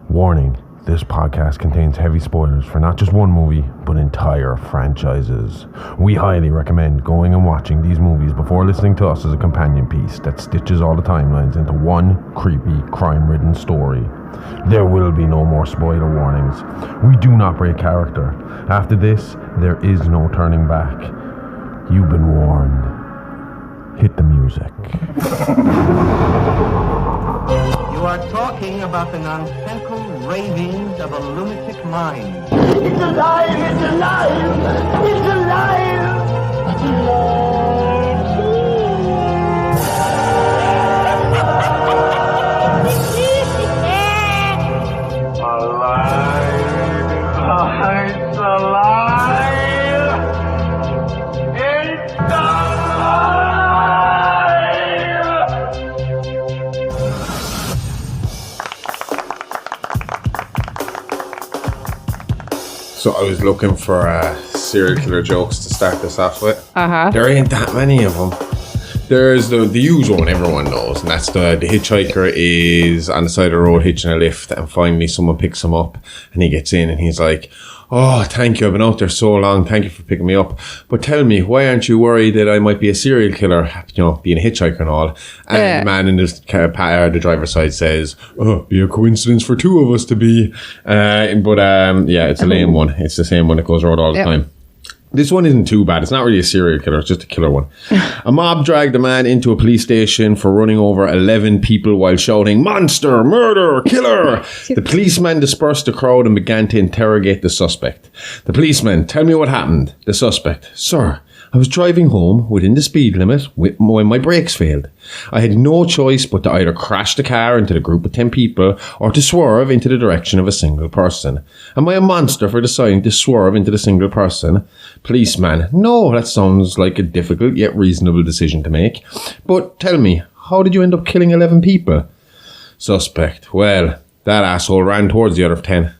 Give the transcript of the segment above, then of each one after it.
Warning, this podcast contains heavy spoilers for not just one movie, but entire franchises. We highly recommend going and watching these movies before listening to us as a companion piece that stitches all the timelines into one creepy, crime-ridden story. There will be no more spoiler warnings. We do not break character. After this, there is no turning back. You've been warned. Hit the music. You are talking about the nonsensical ravings of a lunatic mind. It's alive! It's alive! It's alive! It's alive! It's alive! It's alive! So I was looking for serial killer jokes to start this off with. Uh-huh. There ain't that many of them. There's the usual one everyone knows, and that's the hitchhiker is on the side of the road hitching a lift, and finally someone picks him up, and he gets in, and he's like, "Oh, thank you, I've been out there so long, thank you for picking me up. But tell me, why aren't you worried that I might be a serial killer, you know, being a hitchhiker and all?" And the man in the driver's side says, "Oh, be a coincidence for two of us to be." Yeah, it's a lame one. It's the same one that goes around all the time. This one isn't too bad. It's not really a serial killer. It's just a killer one. A mob dragged a man into a police station for running over 11 people while shouting, "Monster! Murder! Killer!" The policeman dispersed the crowd and began to interrogate the suspect. The policeman, "Tell me what happened." The suspect, "Sir, I was driving home within the speed limit when my brakes failed. I had no choice but to either crash the car into the group of 10 people or to swerve into the direction of a single person. Am I a monster for deciding to swerve into the single person?" Policeman, "No, that sounds like a difficult yet reasonable decision to make. But tell me, how did you end up killing 11 people?" Suspect, "Well, that asshole ran towards the other 10.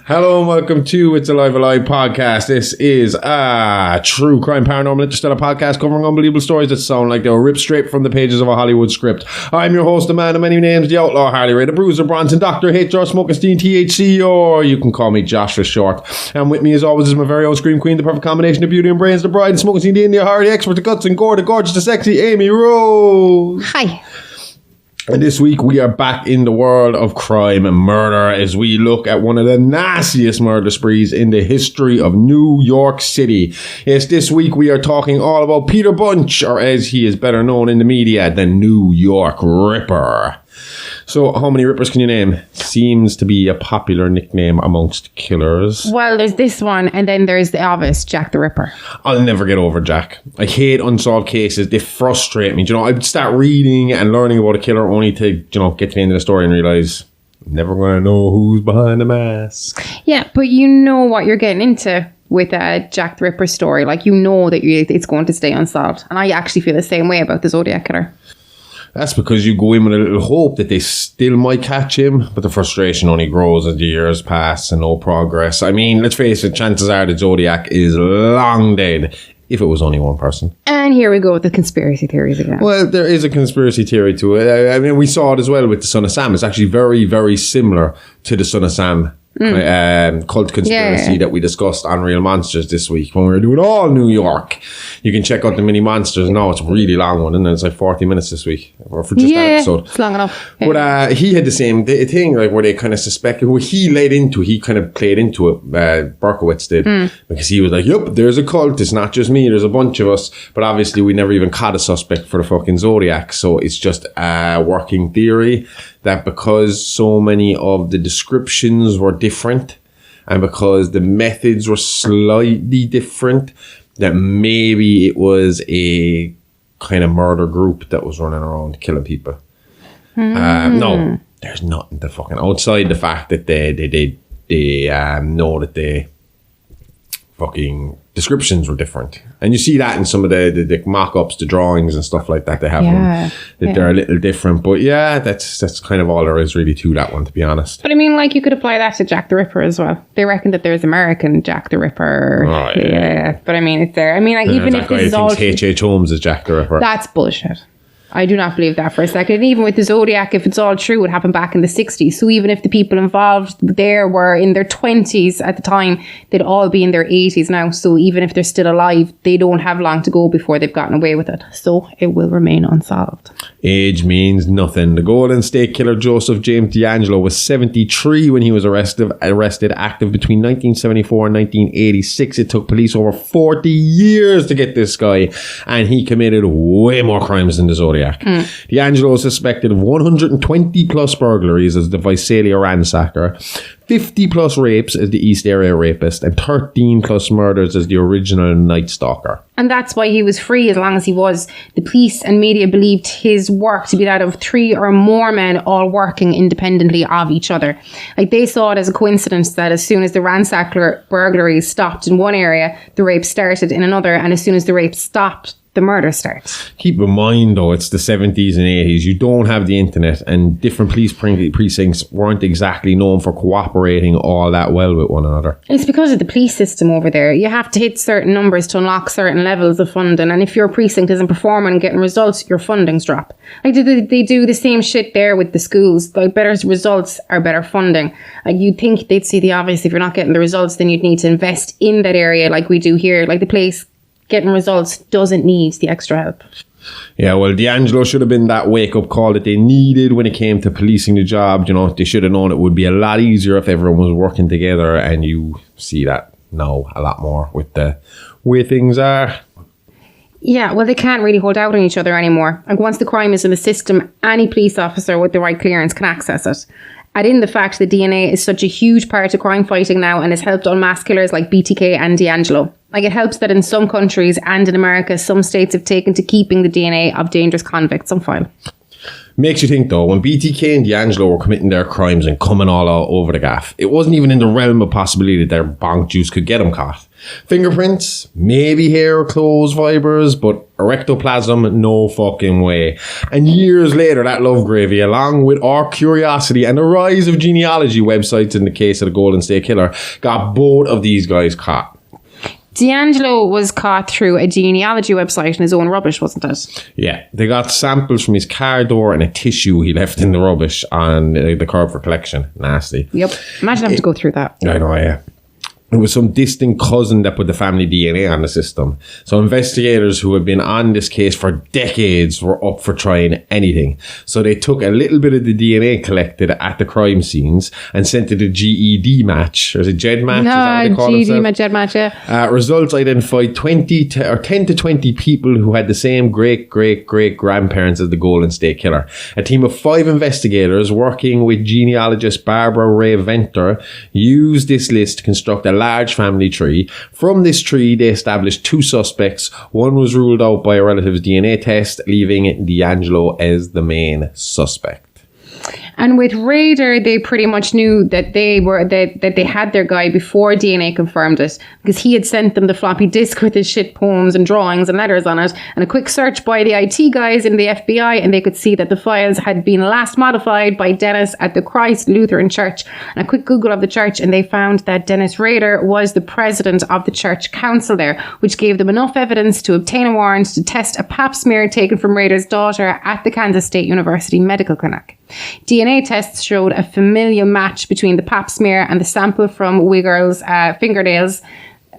Hello and welcome to It's Alive podcast. This is a true crime paranormal interstellar podcast covering unbelievable stories that sound like they were ripped straight from the pages of a Hollywood script. I'm your host, the man of many names, the outlaw Harley Ray, the bruiser Bronson, Dr. H, or Smokenstein THC, or you can call me Josh for short. And with me as always is my very own scream queen, the perfect combination of beauty and brains, the bride, and Smokenstein the India Hardy, expert, the guts and gore, the gorgeous, the sexy Aimee Rose. Hi. And this week we are back in the world of crime and murder as we look at one of the nastiest murder sprees in the history of New York City. Yes, this week we are talking all about Peter Bunch, or as he is better known in the media, the New York Ripper. So how many rippers can you name? Seems to be a popular nickname amongst killers. Well, there's this one, and then there's the obvious Jack the Ripper. I'll never get over Jack. I hate unsolved cases. They frustrate me. You know, I'd start reading and learning about a killer only to, you know, get to the end of the story and realise I'm never going to know who's behind the mask. Yeah, but you know what you're getting into with a Jack the Ripper story. Like, you know that it's going to stay unsolved. And I actually feel the same way about the Zodiac Killer. That's because you go in with a little hope that they still might catch him, but the frustration only grows as the years pass and no progress. I mean, let's face it, chances are the Zodiac is long dead, if it was only one person. And here we go with the conspiracy theories again. Well, there is a conspiracy theory to it. I mean, we saw it as well with the Son of Sam. It's actually very, very similar to the Son of Sam cult conspiracy that we discussed on Real Monsters this week when we were doing all New York. You can check out the mini monsters now. It's a really long one, and it's like 40 minutes this week or for just that episode. It's long enough. Yeah. But he had the same thing, like where they kind of suspected, where he kind of played into it, Berkowitz did, because he was like, "Yep, there's a cult, it's not just me, there's a bunch of us." But obviously we never even caught a suspect for the fucking Zodiac, so it's just a working theory that because so many of the descriptions were different and because the methods were slightly different, that maybe it was a kind of murder group that was running around killing people. No, there's nothing to fucking outside the fact that they know that they fucking descriptions were different, and you see that in some of the mock-ups, the drawings and stuff like that they have them, that they're a little different. But yeah, that's kind of all there is really to that one, to be honest. But I mean, like, you could apply that to Jack the Ripper as well. They reckon that there's American Jack the Ripper. Oh, yeah. But I mean, it's there. I mean, like, even if this is all H.H. Holmes is Jack the Ripper. That's bullshit. I do not believe that for a second. And even with the Zodiac, if it's all true, it happened back in the 60s. So even if the people involved there were in their 20s at the time, they'd all be in their 80s now. So even if they're still alive, they don't have long to go before they've gotten away with it. So it will remain unsolved. Age means nothing. The Golden State Killer Joseph James D'Angelo was 73 when he was arrested active between 1974 and 1986. It took police over 40 years to get this guy, and he committed way more crimes than the Zodiac. D'Angelo is suspected of 120 plus burglaries as the Visalia ransacker, 50 plus rapes as the East Area rapist, and 13 plus murders as the original Night Stalker. And that's why he was free as long as he was. The police and media believed his work to be that of 3 or more men all working independently of each other. Like, they saw it as a coincidence that as soon as the ransacker burglaries stopped in one area, the rape started in another, and as soon as the rape stopped, the murder starts. Keep in mind, though, it's the 70s and 80s. You don't have the internet, and different police precincts weren't exactly known for cooperating all that well with one another. It's because of the police system over there. You have to hit certain numbers to unlock certain levels of funding, and if your precinct isn't performing and getting results, your fundings drop. Like, they do the same shit there with the schools. Like, better results are better funding. Like, you'd think they'd see the obvious. If you're not getting the results, then you'd need to invest in that area like we do here. Like, the place getting results doesn't need the extra help. Yeah, well, D'Angelo should have been that wake-up call that they needed when it came to policing the job. You know, they should have known it would be a lot easier if everyone was working together, and you see that now a lot more with the way things are. Yeah, well, they can't really hold out on each other anymore. Like, once the crime is in the system, any police officer with the right clearance can access it. Add in the fact that DNA is such a huge part of crime fighting now and has helped unmask killers like BTK and D'Angelo. Like, it helps that in some countries and in America, some states have taken to keeping the DNA of dangerous convicts on file. Makes you think, though, when BTK and D'Angelo were committing their crimes and coming all out over the gaff, it wasn't even in the realm of possibility that their bonk juice could get them caught. Fingerprints, maybe hair or clothes fibers, but erectoplasm, no fucking way. And years later, that love gravy, along with our curiosity and the rise of genealogy websites in the case of the Golden State Killer, got both of these guys caught. D'Angelo was caught through a genealogy website and his own rubbish, wasn't it? Yeah, they got samples from his car door and a tissue he left in the rubbish on the curb for collection. Nasty. Yep. Imagine having to go through that. I know, yeah. It was some distant cousin that put the family DNA on the system. So investigators who have been on this case for decades were up for trying anything. So they took a little bit of the DNA collected at the crime scenes and sent it to GED match. Or is it GED match? No, is that what they call GED GED match, yeah. Results identified 10 to 20 people who had the same great-great-great-grandparents as the Golden State Killer. A team of 5 investigators working with genealogist Barbara Ray Venter used this list to construct a large family tree. From this tree, they established 2 suspects. One was ruled out by a relative's DNA test, leaving D'Angelo as the main suspect. And with Raider, they pretty much knew that they had their guy before DNA confirmed it, because he had sent them the floppy disk with his shit poems and drawings and letters on it, and a quick search by the IT guys in the FBI, and they could see that the files had been last modified by Dennis at the Christ Lutheran Church. And a quick Google of the church, and they found that Dennis Rader was the president of the church council there, which gave them enough evidence to obtain a warrant to test a pap smear taken from Rader's daughter at the Kansas State University Medical Clinic. DNA tests showed a familial match between the pap smear and the sample from Wiggerle's fingernails.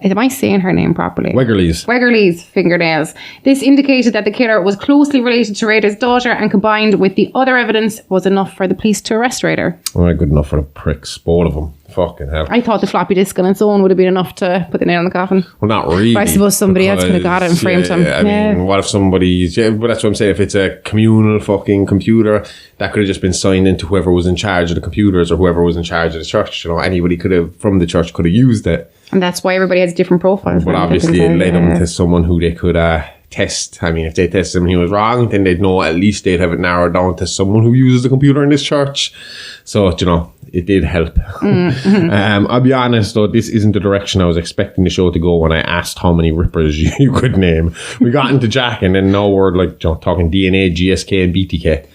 Am I saying her name properly? Weggerly's fingernails. This indicated that the killer was closely related to Rader's daughter, and combined with the other evidence was enough for the police to arrest Rader. All right, good enough for the pricks, both of them. Fucking hell. I thought the floppy disk on its own would have been enough to put the nail in the coffin. Well, not really. But I suppose somebody else could have got it and framed him. I mean, what if somebody's... Yeah, but that's what I'm saying. If it's a communal fucking computer, that could have just been signed into whoever was in charge of the computers or whoever was in charge of the church. You know, anybody could have, from the church, could have used it. And that's why everybody has different profiles. But obviously it led them to someone who they could test. I mean, if they tested him and he was wrong, then they'd know, at least they'd have it narrowed down to someone who uses the computer in this church. So, you know, it did help. Mm-hmm. I'll be honest, though, this isn't the direction I was expecting the show to go when I asked how many rippers you could name. We got into Jack, and then now we're like, you know, talking DNA, GSK and BTK.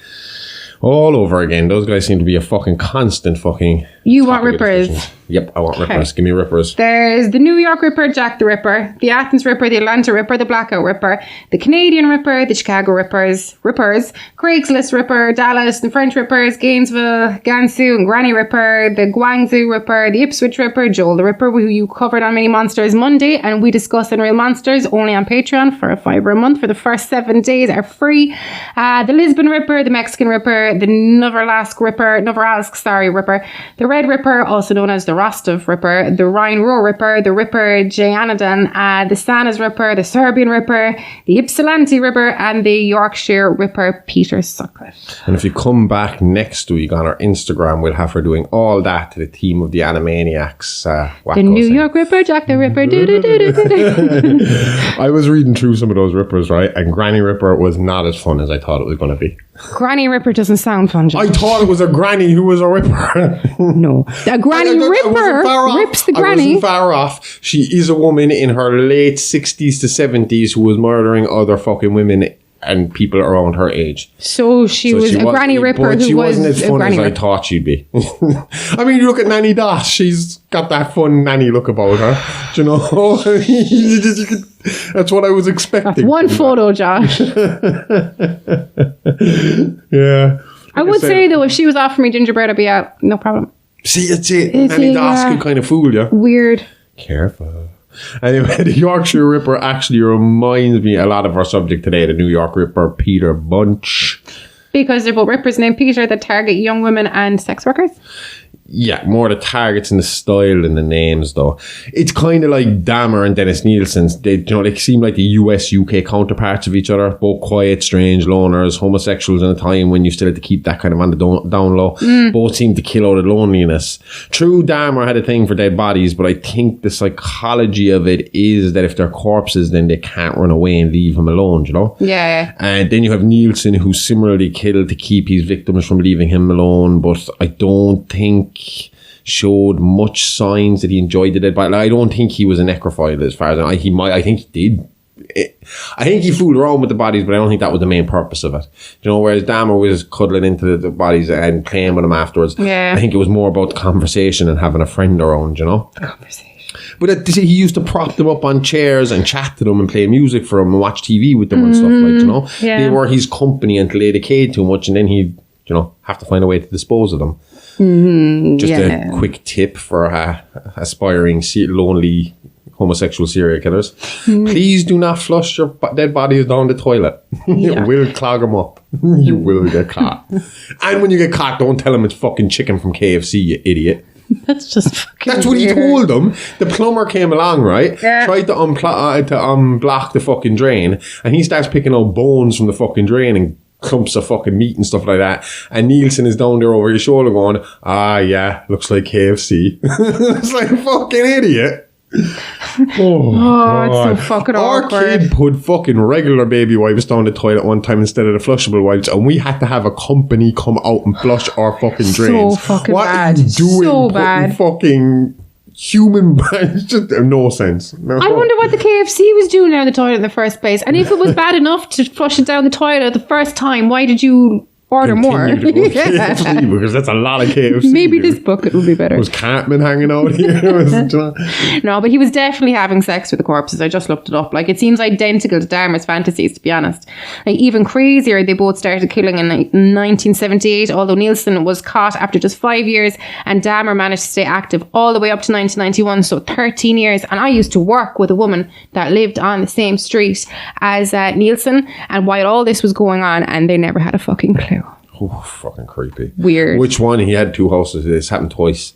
All over again. Those guys seem to be a fucking constant fucking You want Rippers? Yep, I want Rippers. Give me Rippers. There's the New York Ripper, Jack the Ripper, the Athens Ripper, the Atlanta Ripper, the Blackout Ripper, the Canadian Ripper, the Chicago Rippers, Craigslist Ripper, Dallas, the French Rippers, Gainesville, Gansu and Granny Ripper, the Guangzhou Ripper, the Ipswich Ripper, Joel the Ripper, who you covered on Mini Monsters Monday, and we discuss Unreal Monsters only on Patreon for $5 a month for the first 7 days are free. The Lisbon Ripper, the Mexican Ripper, the Novoralsk Ripper, the Red Ripper, also known as the Rostov Ripper, the Rhine-Ruhr Ripper, the Ripper Jayanadan, the Sanas Ripper, the Serbian Ripper, the Ypsilanti Ripper, and the Yorkshire Ripper, Peter Sutcliffe. And if you come back next week on our Instagram, we'll have her doing all that to the theme of the Animaniacs. The New York Ripper, Jack the Ripper, I was reading through some of those Rippers, right? And Granny Ripper was not as fun as I thought it was going to be. Granny Ripper doesn't sound fun, John. I thought it was a granny who was a ripper. No. A Granny Ripper rips the granny. I wasn't far off. She is a woman in her late 60s to 70s who was murdering other fucking women and people around her age. So she was a Granny Ripper but who she was wasn't as fun as I Ripper. thought she'd be. I mean, you look at Nanny Doss. She's got that fun nanny look about her. Do you know? That's what I was expecting. That's one photo, Josh. Yeah. I would say, though, if she was offering me gingerbread, I'd be out. No problem. See, it's it. Nanny Doss could kind of fool you. Weird. Careful. Anyway, the Yorkshire Ripper actually reminds me a lot of our subject today, the New York Ripper, Peter Bunch. Because they're both rippers named Peter that target young women and sex workers? Yeah, more the targets and the style than the names, though. It's kind of like Dahmer and Dennis Nielsen's. They seem like the US-UK counterparts of each other. Both quiet, strange loners, homosexuals in a time when you still had to keep that kind of on the down low. Both seem to kill out of loneliness. True, Dahmer had a thing for dead bodies, but I think the psychology of it is that if they're corpses, then they can't run away and leave him alone, you know? Yeah. And then you have Nielsen, who similarly killed to keep his victims from leaving him alone, but I don't think showed much signs that he enjoyed the dead body. Like, I don't think he was a necrophile as far as I think he did. I think he fooled around with the bodies, but I don't think that was the main purpose of it. You know, whereas Dahmer was cuddling into the bodies and playing with them afterwards. Yeah. I think it was more about the conversation and having a friend around, you know? Conversation. But he used to prop them up on chairs and chat to them and play music for them and watch TV with them and stuff, like, you know? Yeah. They were his company until they decayed too much, and then he'd, you know, have to find a way to dispose of them. Just a quick tip for aspiring lonely homosexual serial killers. Please do not flush your dead bodies down the toilet. It will clog them up. You will get caught. And when you get caught, don't tell them it's fucking chicken from KFC, you idiot. That's just fucking That's what weird. he told them. The plumber came along, right? Yeah. Tried to unblock the fucking drain, and he starts picking out bones from the fucking drain and clumps of fucking meat and stuff like that. And Nielsen is down there over his shoulder going, yeah, looks like KFC. It's like, fucking idiot. Oh, it's so fucking Our awkward. kid put fucking regular baby wipes down the toilet one time instead of the flushable wipes, and we had to have a company come out and flush our fucking drains. So fucking what bad. Are you doing So putting bad. fucking human it's just no sense. No. I wonder what the KFC was doing down the toilet in the first place. And if it was bad enough to flush it down the toilet the first time, why did you order more? Continue to go KFC, because that's a lot of KFC. Maybe dude. this bucket would be better. Was Cartman hanging out here? No, but he was definitely having sex with the corpses. I just looked it up. Like, it seems identical to Dahmer's fantasies, to be honest. Like, even crazier, they both started killing in 1978, although Nielsen was caught after just 5 years, and Dahmer managed to stay active all the way up to 1991, so 13 years. And I used to work with a woman that lived on the same street as Nielsen, and while all this was going on, and they never had a fucking clue. Oh, fucking creepy. Weird. Which one? He had 2 houses. This happened twice.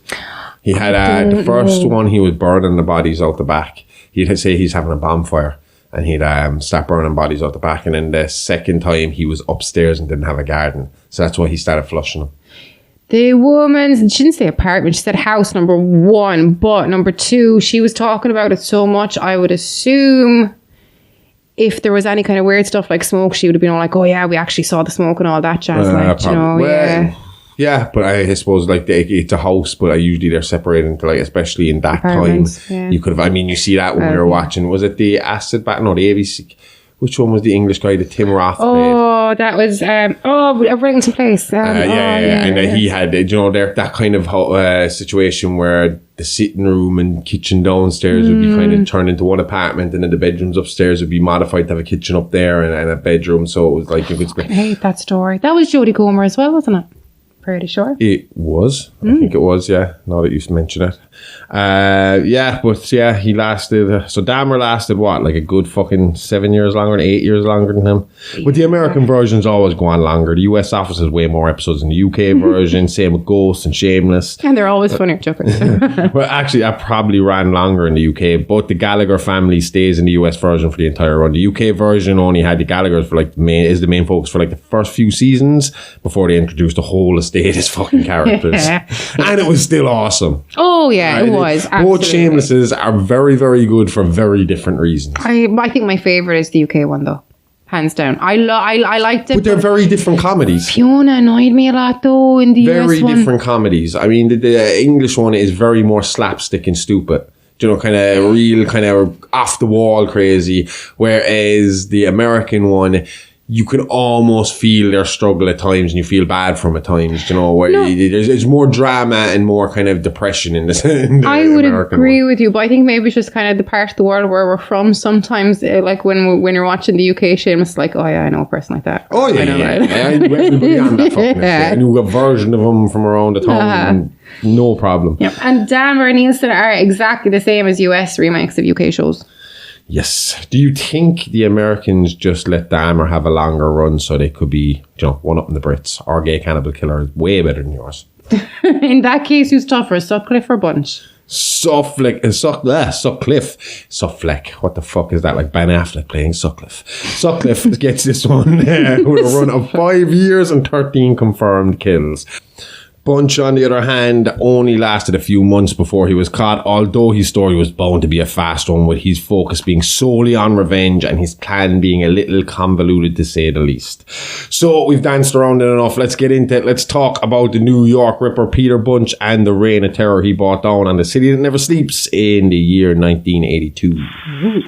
He had the first one, he was burning the bodies out the back. He'd say he's having a bonfire, and he'd start burning bodies out the back. And then the second time, he was upstairs and didn't have a garden. So that's why he started flushing them. The woman's, she didn't say apartment, she said house number 1, but number 2, she was talking about it so much, I would assume if there was any kind of weird stuff like smoke, she would have been all like, oh yeah, we actually saw the smoke and all that jazz. Like, you know, yeah. Yeah, but I suppose like it's a house, but usually they're separated into like, especially in that time, Yeah. you could have. I mean, you see that when we were watching. Was it the acid bath? No, the ABC. Which one was the English guy that Tim Roth played? Oh, that was Regent's Place. And he had, that kind of situation where the sitting room and kitchen downstairs would be kind of turned into one apartment, and then the bedrooms upstairs would be modified to have a kitchen up there and a bedroom. So it was like you could. I hate that story. That was Jodie Comer as well, wasn't it? Pretty sure. It was. I think it was, yeah. Now that you mention it. He lasted. So Dahmer lasted what? Like a good fucking 7 years longer, 8 years longer than him. But the American versions always go on longer. The US office has way more episodes than the UK version. Same with Ghost and Shameless. And they're always funnier chuckers. Well, actually, that probably ran longer in the UK. But the Gallagher family stays in the US version for the entire run. The UK version only had the Gallaghers for like the main focus for like the first few seasons before they introduced the whole estate as fucking characters. And it was still awesome. Oh yeah, it was. Both Shamelesses are very, very good for very different reasons. I think my favourite is the UK one though. Hands down. I liked it. But they're very different comedies. Fiona annoyed me a lot though in the US one. Very different comedies. I mean, the English one is very more slapstick and stupid. Kind of real, kind of off the wall crazy. Whereas the American one, you can almost feel their struggle at times, and you feel bad for them at times. There's more drama and more kind of depression in this. I would agree with you, but I think maybe it's just kind of the part of the world where we're from. Sometimes, like when you're watching the UK Shameless, like, oh yeah, I know a person like that. Oh yeah, everybody on that fucking estate. I knew a version of them from around the town. No problem. Yeah. And Dahmer and Nielsen are exactly the same as US remakes of UK shows. Yes. Do you think the Americans just let Dahmer have a longer run so they could be, one up in the Brits? Our Gay Cannibal Killer is way better than yours. In that case, who's tougher, Sutcliffe or Bunch? Sutcliffe. What the fuck is that? Like Ben Affleck playing Sutcliffe. Sutcliffe gets this one with a run of 5 years and 13 confirmed kills. Bunch, on the other hand, only lasted a few months before he was caught, although his story was bound to be a fast one, with his focus being solely on revenge and his plan being a little convoluted to say the least. So we've danced around it enough. Let's get into it. Let's talk about the New York Ripper Peter Bunch and the reign of terror he brought down on the city that never sleeps in the year 1982. Ooh.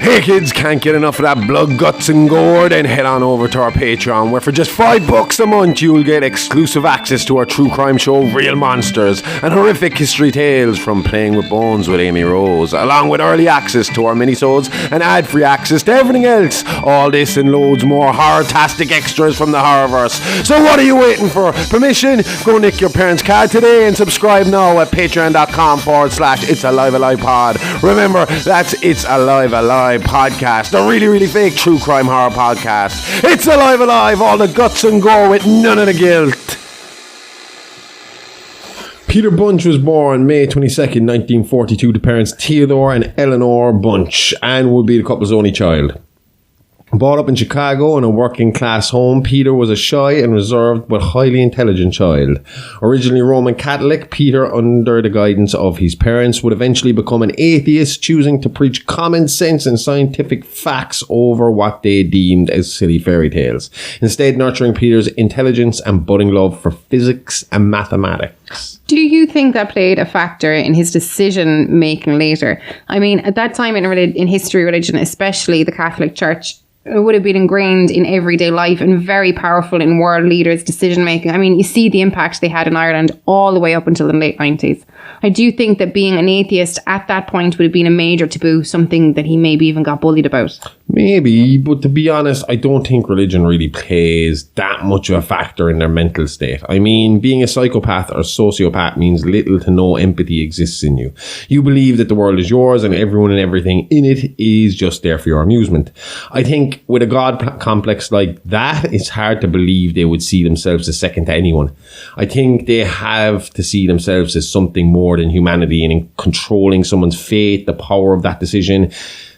Hey kids, can't get enough of that blood, guts and gore? Then head on over to our Patreon, where for just $5 a month you'll get exclusive access to our true crime show Real Monsters and horrific history tales from Playing with Bones with Aimee Rose, along with early access to our minisodes and ad-free access to everything else. All this and loads more horror-tastic extras from the Horrorverse. So what are you waiting for? Permission? Go nick your parents' card today and subscribe now at patreon.com/It's Alive Alive Pod. Remember, that's It's Alive Alive Podcast, the really, really fake true crime horror podcast. It's Alive Alive, all the guts and gore with none of the guilt. Peter Bunch was born May 22nd, 1942 to parents Theodore and Eleanor Bunch, and would be the couple's only child. Brought up in Chicago in a working class home, Peter was a shy and reserved but highly intelligent child. Originally Roman Catholic, Peter, under the guidance of his parents, would eventually become an atheist, choosing to preach common sense and scientific facts over what they deemed as silly fairy tales, instead nurturing Peter's intelligence and budding love for physics and mathematics. Do you think that played a factor in his decision making later? I mean, at that time in history, religion, especially the Catholic Church, it would have been ingrained in everyday life and very powerful in world leaders' decision making. I mean, you see the impact they had in Ireland all the way up until the late 90s. I do think that being an atheist at that point would have been a major taboo, something that he maybe even got bullied about. Maybe, but to be honest, I don't think religion really plays that much of a factor in their mental state. I mean, being a psychopath or sociopath means little to no empathy exists in you. You believe that the world is yours and everyone and everything in it is just there for your amusement. I think with a God complex like that, it's hard to believe they would see themselves as second to anyone. I think they have to see themselves as something more than humanity, and in controlling someone's fate, the power of that decision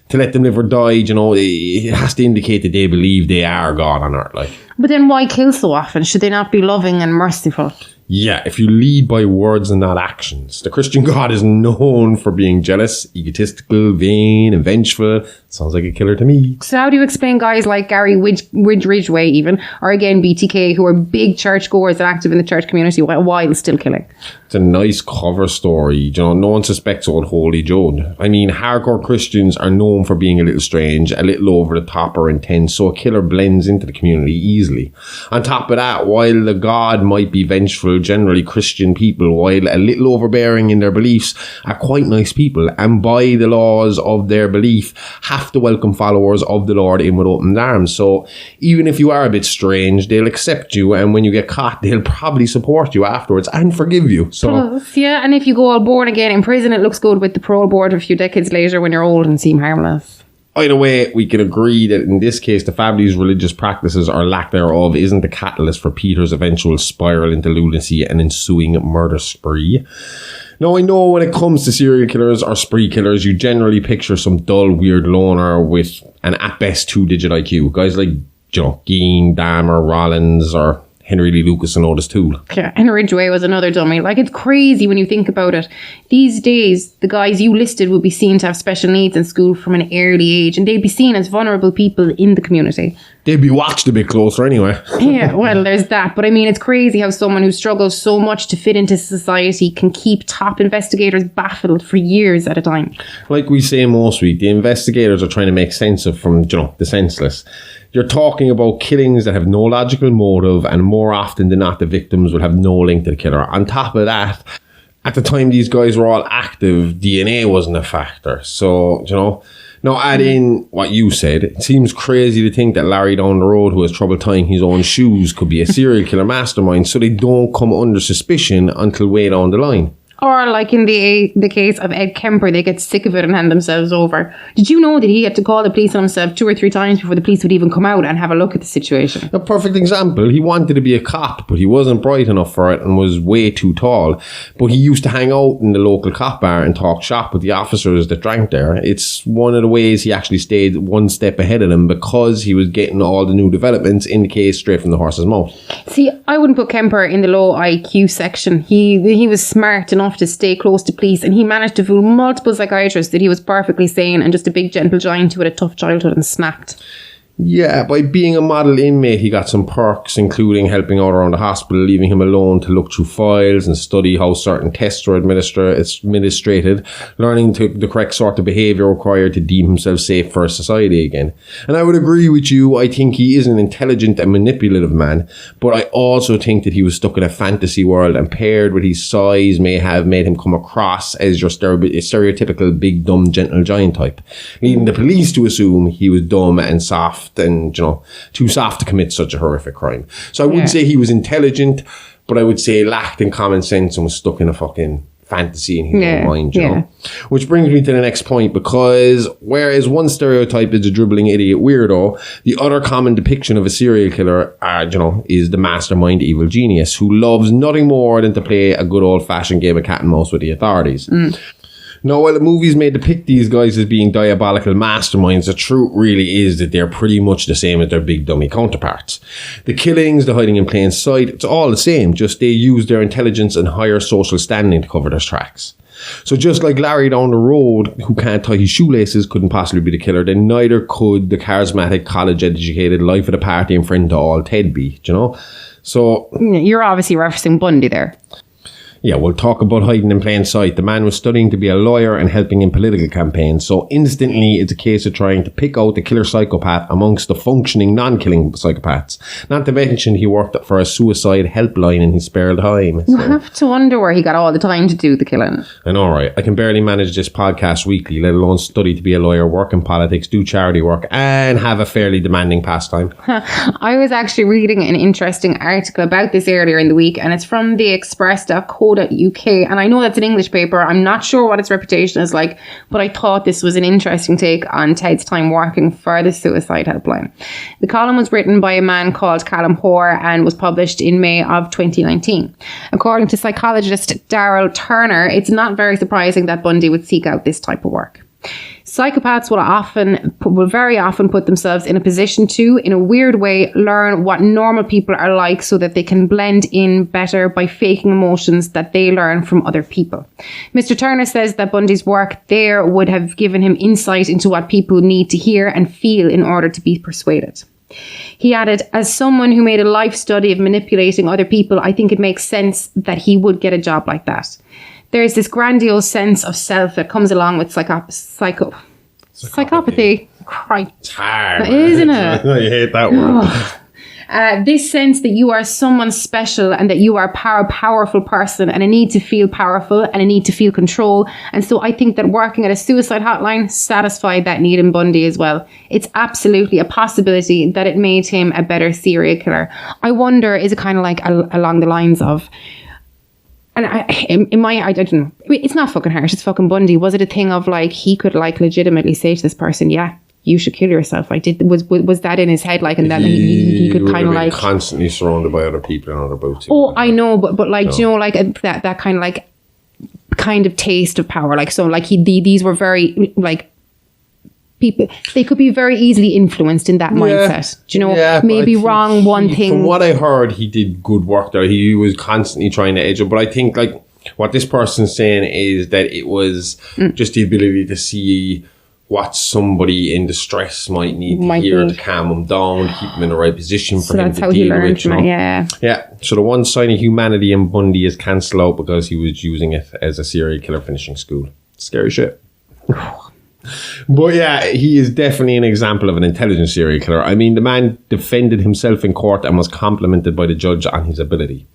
to let them live or die, it has to indicate that they believe they are God on earth. Like. But then why kill so often? Should they not be loving and merciful? Yeah, if you lead by words and not actions. The Christian God is known for being jealous, egotistical, vain, and vengeful. Sounds like a killer to me. So how do you explain guys like Gary Ridgway even, or again BTK, who are big churchgoers and active in the church community while still killing? It's a nice cover story. You know, no one suspects old Holy Joe. I mean, hardcore Christians are known for being a little strange, a little over the top or intense, so a killer blends into the community easily. On top of that, while the God might be vengeful, generally Christian people, while a little overbearing in their beliefs, are quite nice people, and by the laws of their belief, have to welcome followers of the Lord in with open arms. So even if you are a bit strange, they'll accept you, and when you get caught, they'll probably support you afterwards and forgive you. So yeah, and if you go all born again in prison, it looks good with the parole board a few decades later when you're old and seem harmless. either way, we can agree that in this case, the family's religious practices or lack thereof isn't the catalyst for Peter's eventual spiral into lunacy and ensuing murder spree. Now, I know when it comes to serial killers or spree killers, you generally picture some dull, weird loner with an at best 2-digit IQ. Guys like, Geen, Dahmer, Rollins, or Henry Lee Lucas and Otis Toole. Yeah, and Ridgway was another dummy. Like, it's crazy when you think about it. These days, the guys you listed would be seen to have special needs in school from an early age, and they'd be seen as vulnerable people in the community. They'd be watched a bit closer anyway. Yeah, well, there's that. But I mean, it's crazy how someone who struggles so much to fit into society can keep top investigators baffled for years at a time. Like we say most week, the investigators are trying to make sense of from, the senseless. You're talking about killings that have no logical motive, and more often than not, the victims will have no link to the killer. On top of that, at the time these guys were all active, DNA wasn't a factor. So, now add in what you said, it seems crazy to think that Larry down the road who has trouble tying his own shoes could be a serial killer mastermind, so they don't come under suspicion until way down the line. Or like in the case of Ed Kemper, they get sick of it and hand themselves over. Did you know that he had to call the police on himself 2 or 3 times before the police would even come out and have a look at the situation? A perfect example. He wanted to be a cop, but he wasn't bright enough for it and was way too tall. But he used to hang out in the local cop bar and talk shop with the officers that drank there. It's one of the ways he actually stayed one step ahead of them, because he was getting all the new developments in the case straight from the horse's mouth. See, I wouldn't put Kemper in the low IQ section. He was smart enough to stay close to police, and he managed to fool multiple psychiatrists that he was perfectly sane and just a big gentle giant who had a tough childhood and snapped. Yeah, by being a model inmate, he got some perks, including helping out around the hospital, leaving him alone to look through files and study how certain tests were administrated, learning the correct sort of behaviour required to deem himself safe for society again. And I would agree with you, I think he is an intelligent and manipulative man, but I also think that he was stuck in a fantasy world, and paired with his size may have made him come across as your stereotypical big, dumb, gentle giant type, leading the police to assume he was dumb and soft and, too soft to commit such a horrific crime. So I wouldn't say he was intelligent, but I would say lacked in common sense and was stuck in a fucking fantasy in his own mind, know. Which brings me to the next point, because whereas one stereotype is a dribbling idiot weirdo, the other common depiction of a serial killer, is the mastermind evil genius who loves nothing more than to play a good old-fashioned game of cat and mouse with the authorities. Now, while the movies may depict these guys as being diabolical masterminds, the truth really is that they're pretty much the same as their big dummy counterparts. The killings, the hiding in plain sight, it's all the same, just they use their intelligence and higher social standing to cover their tracks. So just like Larry down the road, who can't tie his shoelaces, couldn't possibly be the killer, then neither could the charismatic, college-educated, life of the party and friend to all Ted be, So... You're obviously referencing Bundy there. Yeah, we'll talk about hiding in plain sight. The man was studying to be a lawyer and helping in political campaigns, so instantly it's a case of trying to pick out the killer psychopath amongst the functioning non-killing psychopaths. Not to mention he worked for a suicide helpline in his spare time. You have to wonder where he got all the time to do the killing. I know, right? I can barely manage this podcast weekly, let alone study to be a lawyer, work in politics, do charity work, and have a fairly demanding pastime. I was actually reading an interesting article about this earlier in the week, and it's from the Express.co.uk, and I know that's an English paper. I'm not sure what its reputation is like, but I thought this was an interesting take on Ted's time working for the suicide helpline. The column was written by a man called Callum Hoare and was published in May of 2019. According to psychologist Daryl Turner, it's not very surprising that Bundy would seek out this type of work. Psychopaths will very often put themselves in a position to, in a weird way, learn what normal people are like so that they can blend in better by faking emotions that they learn from other people. Mr. Turner says that Bundy's work there would have given him insight into what people need to hear and feel in order to be persuaded. He added, as someone who made a life study of manipulating other people, I think it makes sense that he would get a job like that. There's this grandiose sense of self that comes along with psychopathy. Christ. It's hard. Isn't it? I hate that word. This sense that you are someone special and that you are a powerful person, and a need to feel powerful and a need to feel control. And so I think that working at a suicide hotline satisfied that need in Bundy as well. It's absolutely a possibility that it made him a better serial killer. I wonder, is it kind of like along the lines of, and I don't know. I mean, it's not fucking harsh. It's fucking Bundy. Was it a thing of like, he could like legitimately say to this person, yeah, you should kill yourself? Like, was that in his head? Like, and then he could kind of like constantly surrounded by other people and other boats. Oh, I know, but like, so, you know, like that kind of like kind of taste of power. Like, so like these were very like people. They could be very easily influenced in that mindset. Do you know? Yeah, maybe wrong one thing. From what I heard, he did good work there. He was constantly trying to edge it. But I think like what this person's saying is that it was just the ability to see what somebody in distress might need to hear to calm them down, keep them in the right position for him to deal with. You know? Yeah. So the one sign of humanity in Bundy is cancelled out because he was using it as a serial killer finishing school. Scary shit. But yeah, he is definitely an example of an intelligent serial killer. I mean, the man defended himself in court and was complimented by the judge on his ability.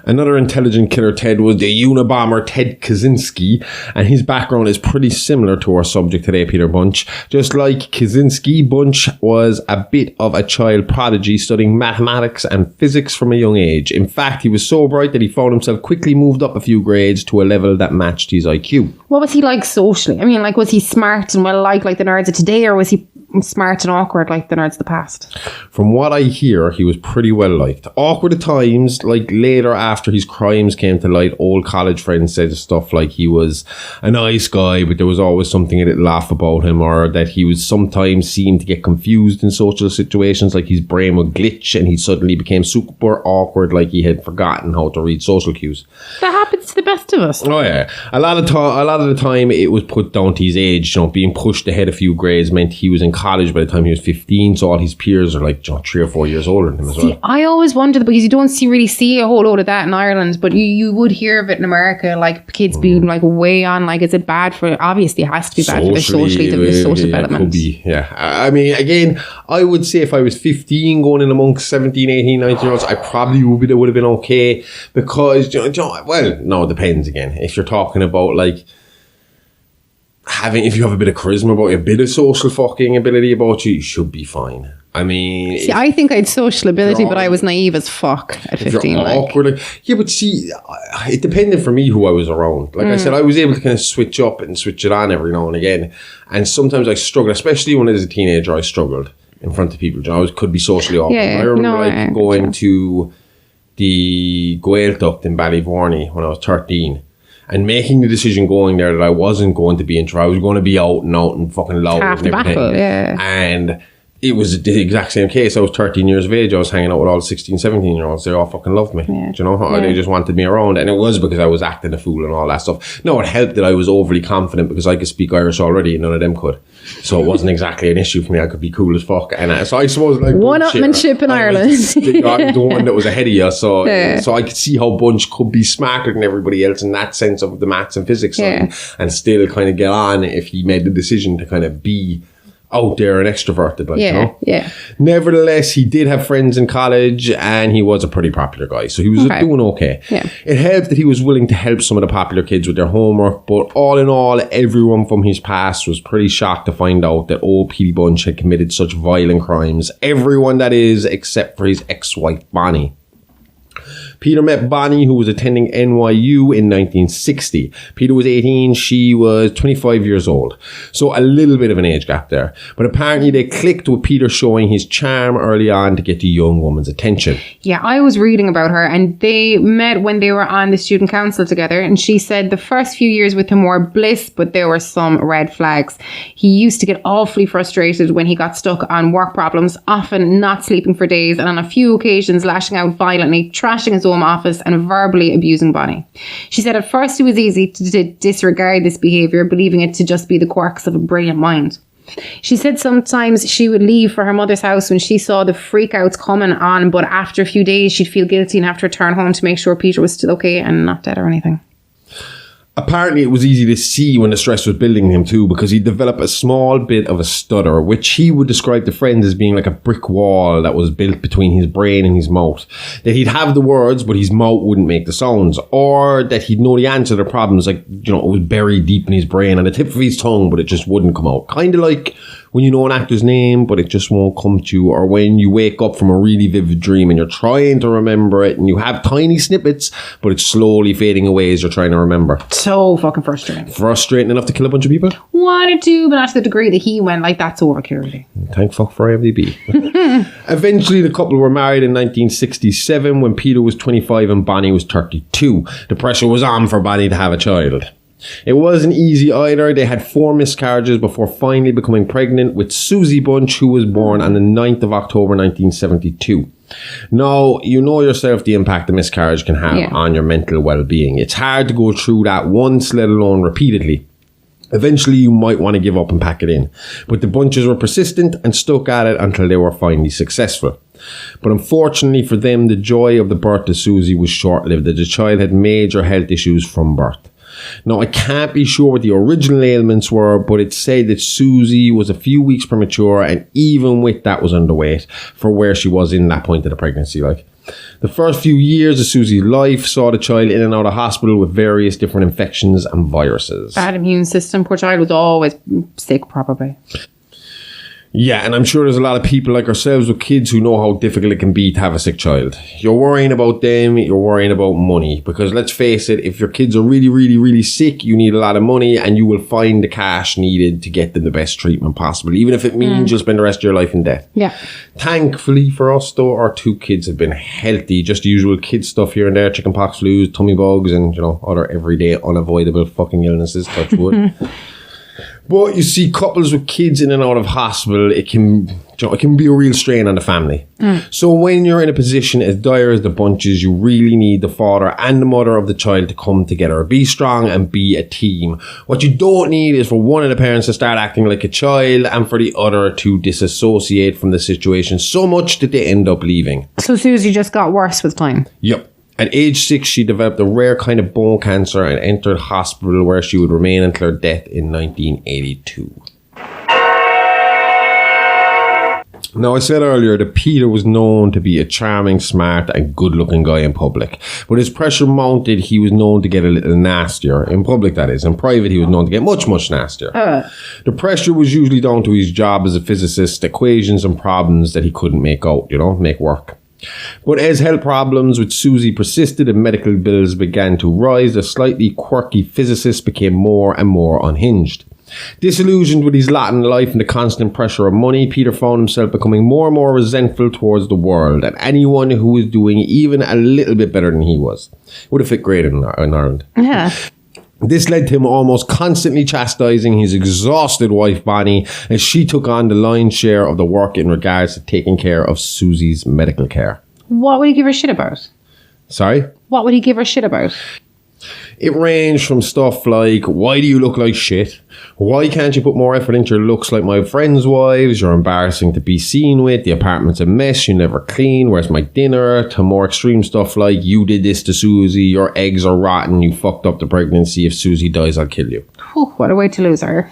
Another intelligent killer, Ted, was the Unabomber Ted Kaczynski, and his background is pretty similar to our subject today, Peter Bunch. Just like Kaczynski, Bunch was a bit of a child prodigy, studying mathematics and physics from a young age. In fact, he was so bright that he found himself quickly moved up a few grades to a level that matched his IQ. What was he like socially? I mean, like, was he smart and well-liked like the nerds of today, or was he smart and awkward like the nerds of the past? From what I hear, he was pretty well liked. Awkward at times, like later after his crimes came to light, old college friends said stuff like he was a nice guy, but there was always something a little laugh about him, or that he was sometimes seemed to get confused in social situations, like his brain would glitch and he suddenly became super awkward, like he had forgotten how to read social cues. That happens to the best of us. Oh yeah. A lot of the time it was put down to his age. You know, being pushed ahead a few grades meant he was in college by the time he was 15, so all his peers are like, you know, 3 or 4 years older than him as well. I always wondered, because you don't really see a whole load of that in Ireland, but you would hear of it in America, like kids being like way on, like, is it bad for, obviously it has to be bad for their social development. Could be, yeah. I mean, again, I would say if I was 15 going in amongst 17, 18, 19 year olds, I probably would have been okay, because, well, no, it depends again. If you're talking about like if you have a bit of charisma about you, a bit of social fucking ability about you, you should be fine. I mean, see, I think I had social ability, but I was naive as fuck at 15. You're awkward, yeah, but see, it depended for me who I was around. Like I said, I was able to kind of switch up and switch it on every now and again. And sometimes I struggled, especially when I was a teenager, I struggled in front of people. I could be socially awkward. I remember going to the Gaeltacht in Ballyvorney when I was 13. And making the decision going there that I wasn't going to be intro, I was going to be out and fucking loud and everything. Battle, yeah. And it was the exact same case. I was 13 years of age. I was hanging out with all the 16, 17 year olds. They all fucking loved me. Yeah. Do you know? Yeah. They just wanted me around. And it was because I was acting a fool and all that stuff. No, it helped that I was overly confident because I could speak Irish already and none of them could. So it wasn't exactly an issue for me. I could be cool as fuck. And so I suppose like one-upmanship in Ireland. I'm the one that was ahead of you. So I could see how Bunch could be smarter than everybody else in that sense of the maths and physics and still kind of get on if he made the decision to kind of be out there and extroverted, like, you know? Yeah. Nevertheless, he did have friends in college and he was a pretty popular guy, so he was doing okay. Yeah. It helped that he was willing to help some of the popular kids with their homework, but all in all, everyone from his past was pretty shocked to find out that old Petey Bunch had committed such violent crimes. Everyone, that is, except for his ex-wife, Bonnie. Peter met Bonnie, who was attending NYU in 1960. Peter was 18, she was 25 years old. So a little bit of an age gap there. But apparently they clicked with Peter showing his charm early on to get the young woman's attention. Yeah, I was reading about her, and they met when they were on the student council together, and she said the first few years with him were bliss, but there were some red flags. He used to get awfully frustrated when he got stuck on work problems, often not sleeping for days, and on a few occasions lashing out violently, trashing his home office and verbally abusing Bonnie. She said at first it was easy to disregard this behaviour, believing it to just be the quirks of a brilliant mind. She said sometimes she would leave for her mother's house when she saw the freakouts coming on, but after a few days she'd feel guilty and have to return home to make sure Peter was still okay and not dead or anything. Apparently it was easy to see when the stress was building him too, because he developed a small bit of a stutter, which he would describe to friends as being like a brick wall that was built between his brain and his mouth. That he'd have the words, but his mouth wouldn't make the sounds. Or that he'd know the answer to problems, like, it was buried deep in his brain on the tip of his tongue, but it just wouldn't come out. Kind of like when you know an actor's name, but it just won't come to you. Or when you wake up from a really vivid dream and you're trying to remember it, and you have tiny snippets, but it's slowly fading away as you're trying to remember. So fucking frustrating. Frustrating enough to kill a bunch of people? One or two, but not to the degree that he went. Like, that's overkill, really. Thank fuck for IMDb. Eventually, the couple were married in 1967 when Peter was 25 and Bonnie was 32. The pressure was on for Bonnie to have a child. It wasn't easy either. They had 4 miscarriages before finally becoming pregnant with Susie Bunch, who was born on the 9th of October 1972. Now, you know yourself the impact a miscarriage can have on your mental well-being. It's hard to go through that once, let alone repeatedly. Eventually, you might want to give up and pack it in. But the Bunches were persistent and stuck at it until they were finally successful. But unfortunately for them, the joy of the birth of Susie was short-lived, as the child had major health issues from birth. Now, I can't be sure what the original ailments were, but it said that Susie was a few weeks premature, and even with that was underweight for where she was in that point of the pregnancy. Like, the first few years of Susie's life saw the child in and out of hospital with various different infections and viruses. Bad immune system. Poor child was always sick, probably. Yeah, and I'm sure there's a lot of people like ourselves with kids who know how difficult it can be to have a sick child. You're worrying about them, you're worrying about money. Because let's face it, if your kids are really, really, really sick, you need a lot of money, and you will find the cash needed to get them the best treatment possible, even if it means you'll spend the rest of your life in debt. Yeah. Thankfully for us, though, our 2 kids have been healthy. Just the usual kid stuff here and there, chickenpox, flus, tummy bugs, and, other everyday unavoidable fucking illnesses, touch wood. But you see, couples with kids in and out of hospital, it can be a real strain on the family. So when you're in a position as dire as the Bunches, you really need the father and the mother of the child to come together. Be strong and be a team. What you don't need is for one of the parents to start acting like a child and for the other to disassociate from the situation so much that they end up leaving. So Susie just got worse with time? Yep. At age 6, she developed a rare kind of bone cancer and entered hospital, where she would remain until her death in 1982. Now, I said earlier that Peter was known to be a charming, smart and good-looking guy in public. But as pressure mounted, he was known to get a little nastier. In public, that is. In private, he was known to get much, much nastier. The pressure was usually down to his job as a physicist, equations and problems that he couldn't make out, make work. But as health problems with Susie persisted and medical bills began to rise, the slightly quirky physicist became more and more unhinged. Disillusioned with his lot in life and the constant pressure of money, Peter found himself becoming more and more resentful towards the world and anyone who was doing even a little bit better than he was. Would have fit great in Ireland. Yeah. This led to him almost constantly chastising his exhausted wife, Bonnie, as she took on the lion's share of the work in regards to taking care of Susie's medical care. What would he give her shit about? Sorry? What would he give her shit about? It ranged from stuff like, why do you look like shit? Why can't you put more effort into your looks like my friends' wives? You're embarrassing to be seen with. The apartment's a mess. You never clean. Where's my dinner? To more extreme stuff like, you did this to Susie. Your eggs are rotten. You fucked up the pregnancy. If Susie dies, I'll kill you. Oh, what a way to lose her.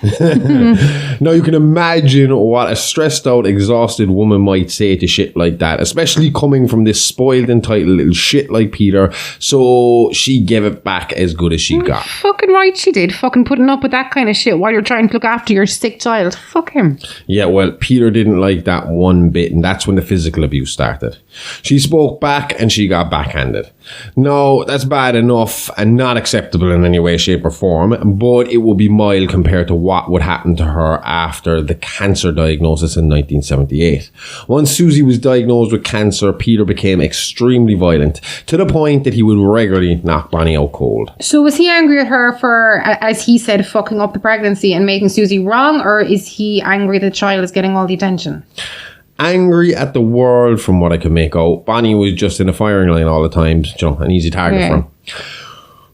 Now, you can imagine what a stressed out, exhausted woman might say to shit like that, especially coming from this spoiled, entitled little shit like Peter. So she gave it back as as good as she got. Fucking right she did. Fucking putting up with that kind of shit while you're trying to look after your sick child. Fuck him. Yeah, well, Peter didn't like that one bit, and that's when the physical abuse started. She spoke back and she got backhanded. No, that's bad enough and not acceptable in any way, shape or form, but it will be mild compared to what would happen to her after the cancer diagnosis in 1978. Once Susie was diagnosed with cancer, Peter became extremely violent, to the point that he would regularly knock Bonnie out cold. So was he angry at her for, as he said, fucking up the pregnancy and making Susie wrong, or is he angry that the child is getting all the attention? Angry at the world, from what I could make out. Bonnie was just in the firing line all the time, you know, an easy target for him.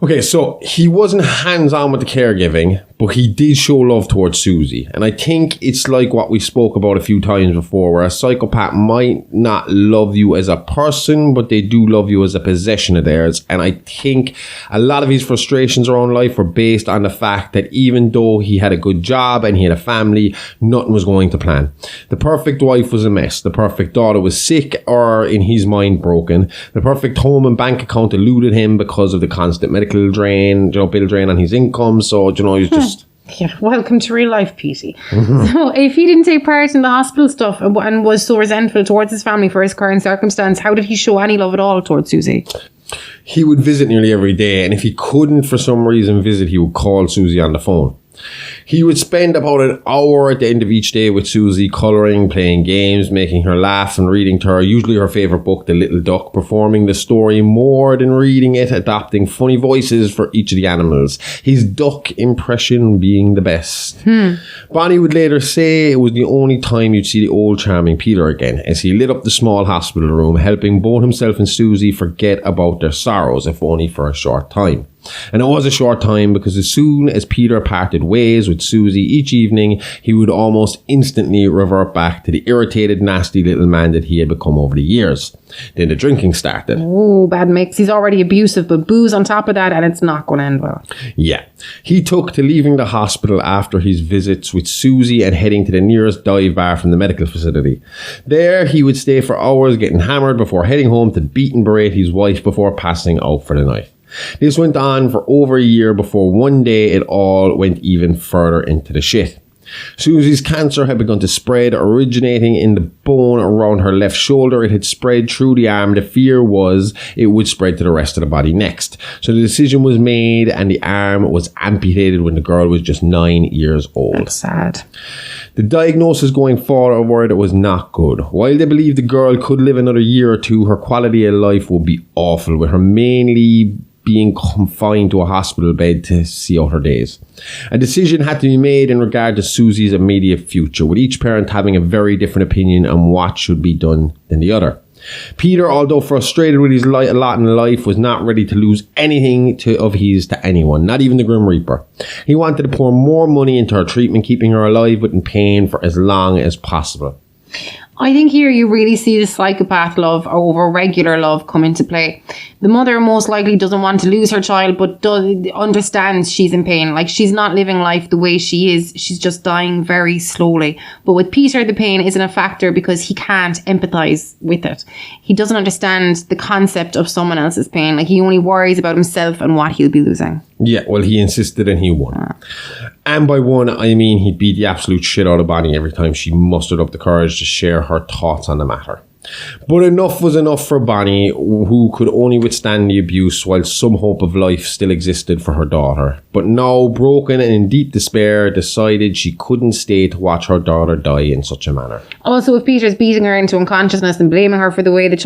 Okay, so he wasn't hands-on with the caregiving, but he did show love towards Susie. And I think it's like what we spoke about a few times before, where a psychopath might not love you as a person, but they do love you as a possession of theirs. And I think a lot of his frustrations around life were based on the fact that even though he had a good job and he had a family, nothing was going to plan. The perfect wife was a mess. The perfect daughter was sick, or in his mind, broken. The perfect home and bank account eluded him because of the constant medical drain, bill drain on his income. So, he's just... Yeah, welcome to real life, Petey. So if he didn't take part in the hospital stuff and was so resentful towards his family for his current circumstance, how did he show any love at all towards Susie? He would visit nearly every day, and if he couldn't for some reason visit, he would call Susie on the phone. He would spend about an hour at the end of each day with Susie, colouring, playing games, making her laugh and reading to her, usually her favourite book, The Little Duck, performing the story more than reading it, adopting funny voices for each of the animals, his duck impression being the best. Bonnie would later say it was the only time you'd see the old charming Peter again, as he lit up the small hospital room, helping both himself and Susie forget about their sorrows, if only for a short time. And it was a short time, because as soon as Peter parted ways with Susie each evening, he would almost instantly revert back to the irritated, nasty little man that he had become over the years. Then the drinking started. Oh, bad mix. He's already abusive, but booze on top of that, and it's not going to end well. Yeah. He took to leaving the hospital after his visits with Susie and heading to the nearest dive bar from the medical facility. There, he would stay for hours getting hammered before heading home to beat and berate his wife before passing out for the night. This went on for over a year before one day it all went even further into the shit. Susie's cancer had begun to spread, originating in the bone around her left shoulder. It had spread through the arm. The fear was it would spread to the rest of the body next. So the decision was made, and the arm was amputated when the girl was just 9 years old. That's sad. The diagnosis going forward was not good. While they believed the girl could live another year or two, her quality of life would be awful, with her mainly being confined to a hospital bed to see out her days. A decision had to be made in regard to Susie's immediate future, with each parent having a very different opinion on what should be done than the other. Peter, although frustrated with his lot in life, was not ready to lose anything of his to anyone, not even the Grim Reaper. He wanted to pour more money into her treatment, keeping her alive but in pain for as long as possible. I think here you really see the psychopath love over regular love come into play. The mother most likely doesn't want to lose her child, but understands she's in pain. Like, she's not living life the way she is. She's just dying very slowly. But with Peter, the pain isn't a factor because he can't empathize with it. He doesn't understand the concept of someone else's pain. Like, he only worries about himself and what he'll be losing. Yeah, well, he insisted and he won. And by won, I mean he beat the absolute shit out of Bonnie every time she mustered up the courage to share her thoughts on the matter. But enough was enough for Bonnie, who could only withstand the abuse while some hope of life still existed for her daughter. But now, broken and in deep despair, decided she couldn't stay to watch her daughter die in such a manner. Also, if Peter's beating her into unconsciousness and blaming her for the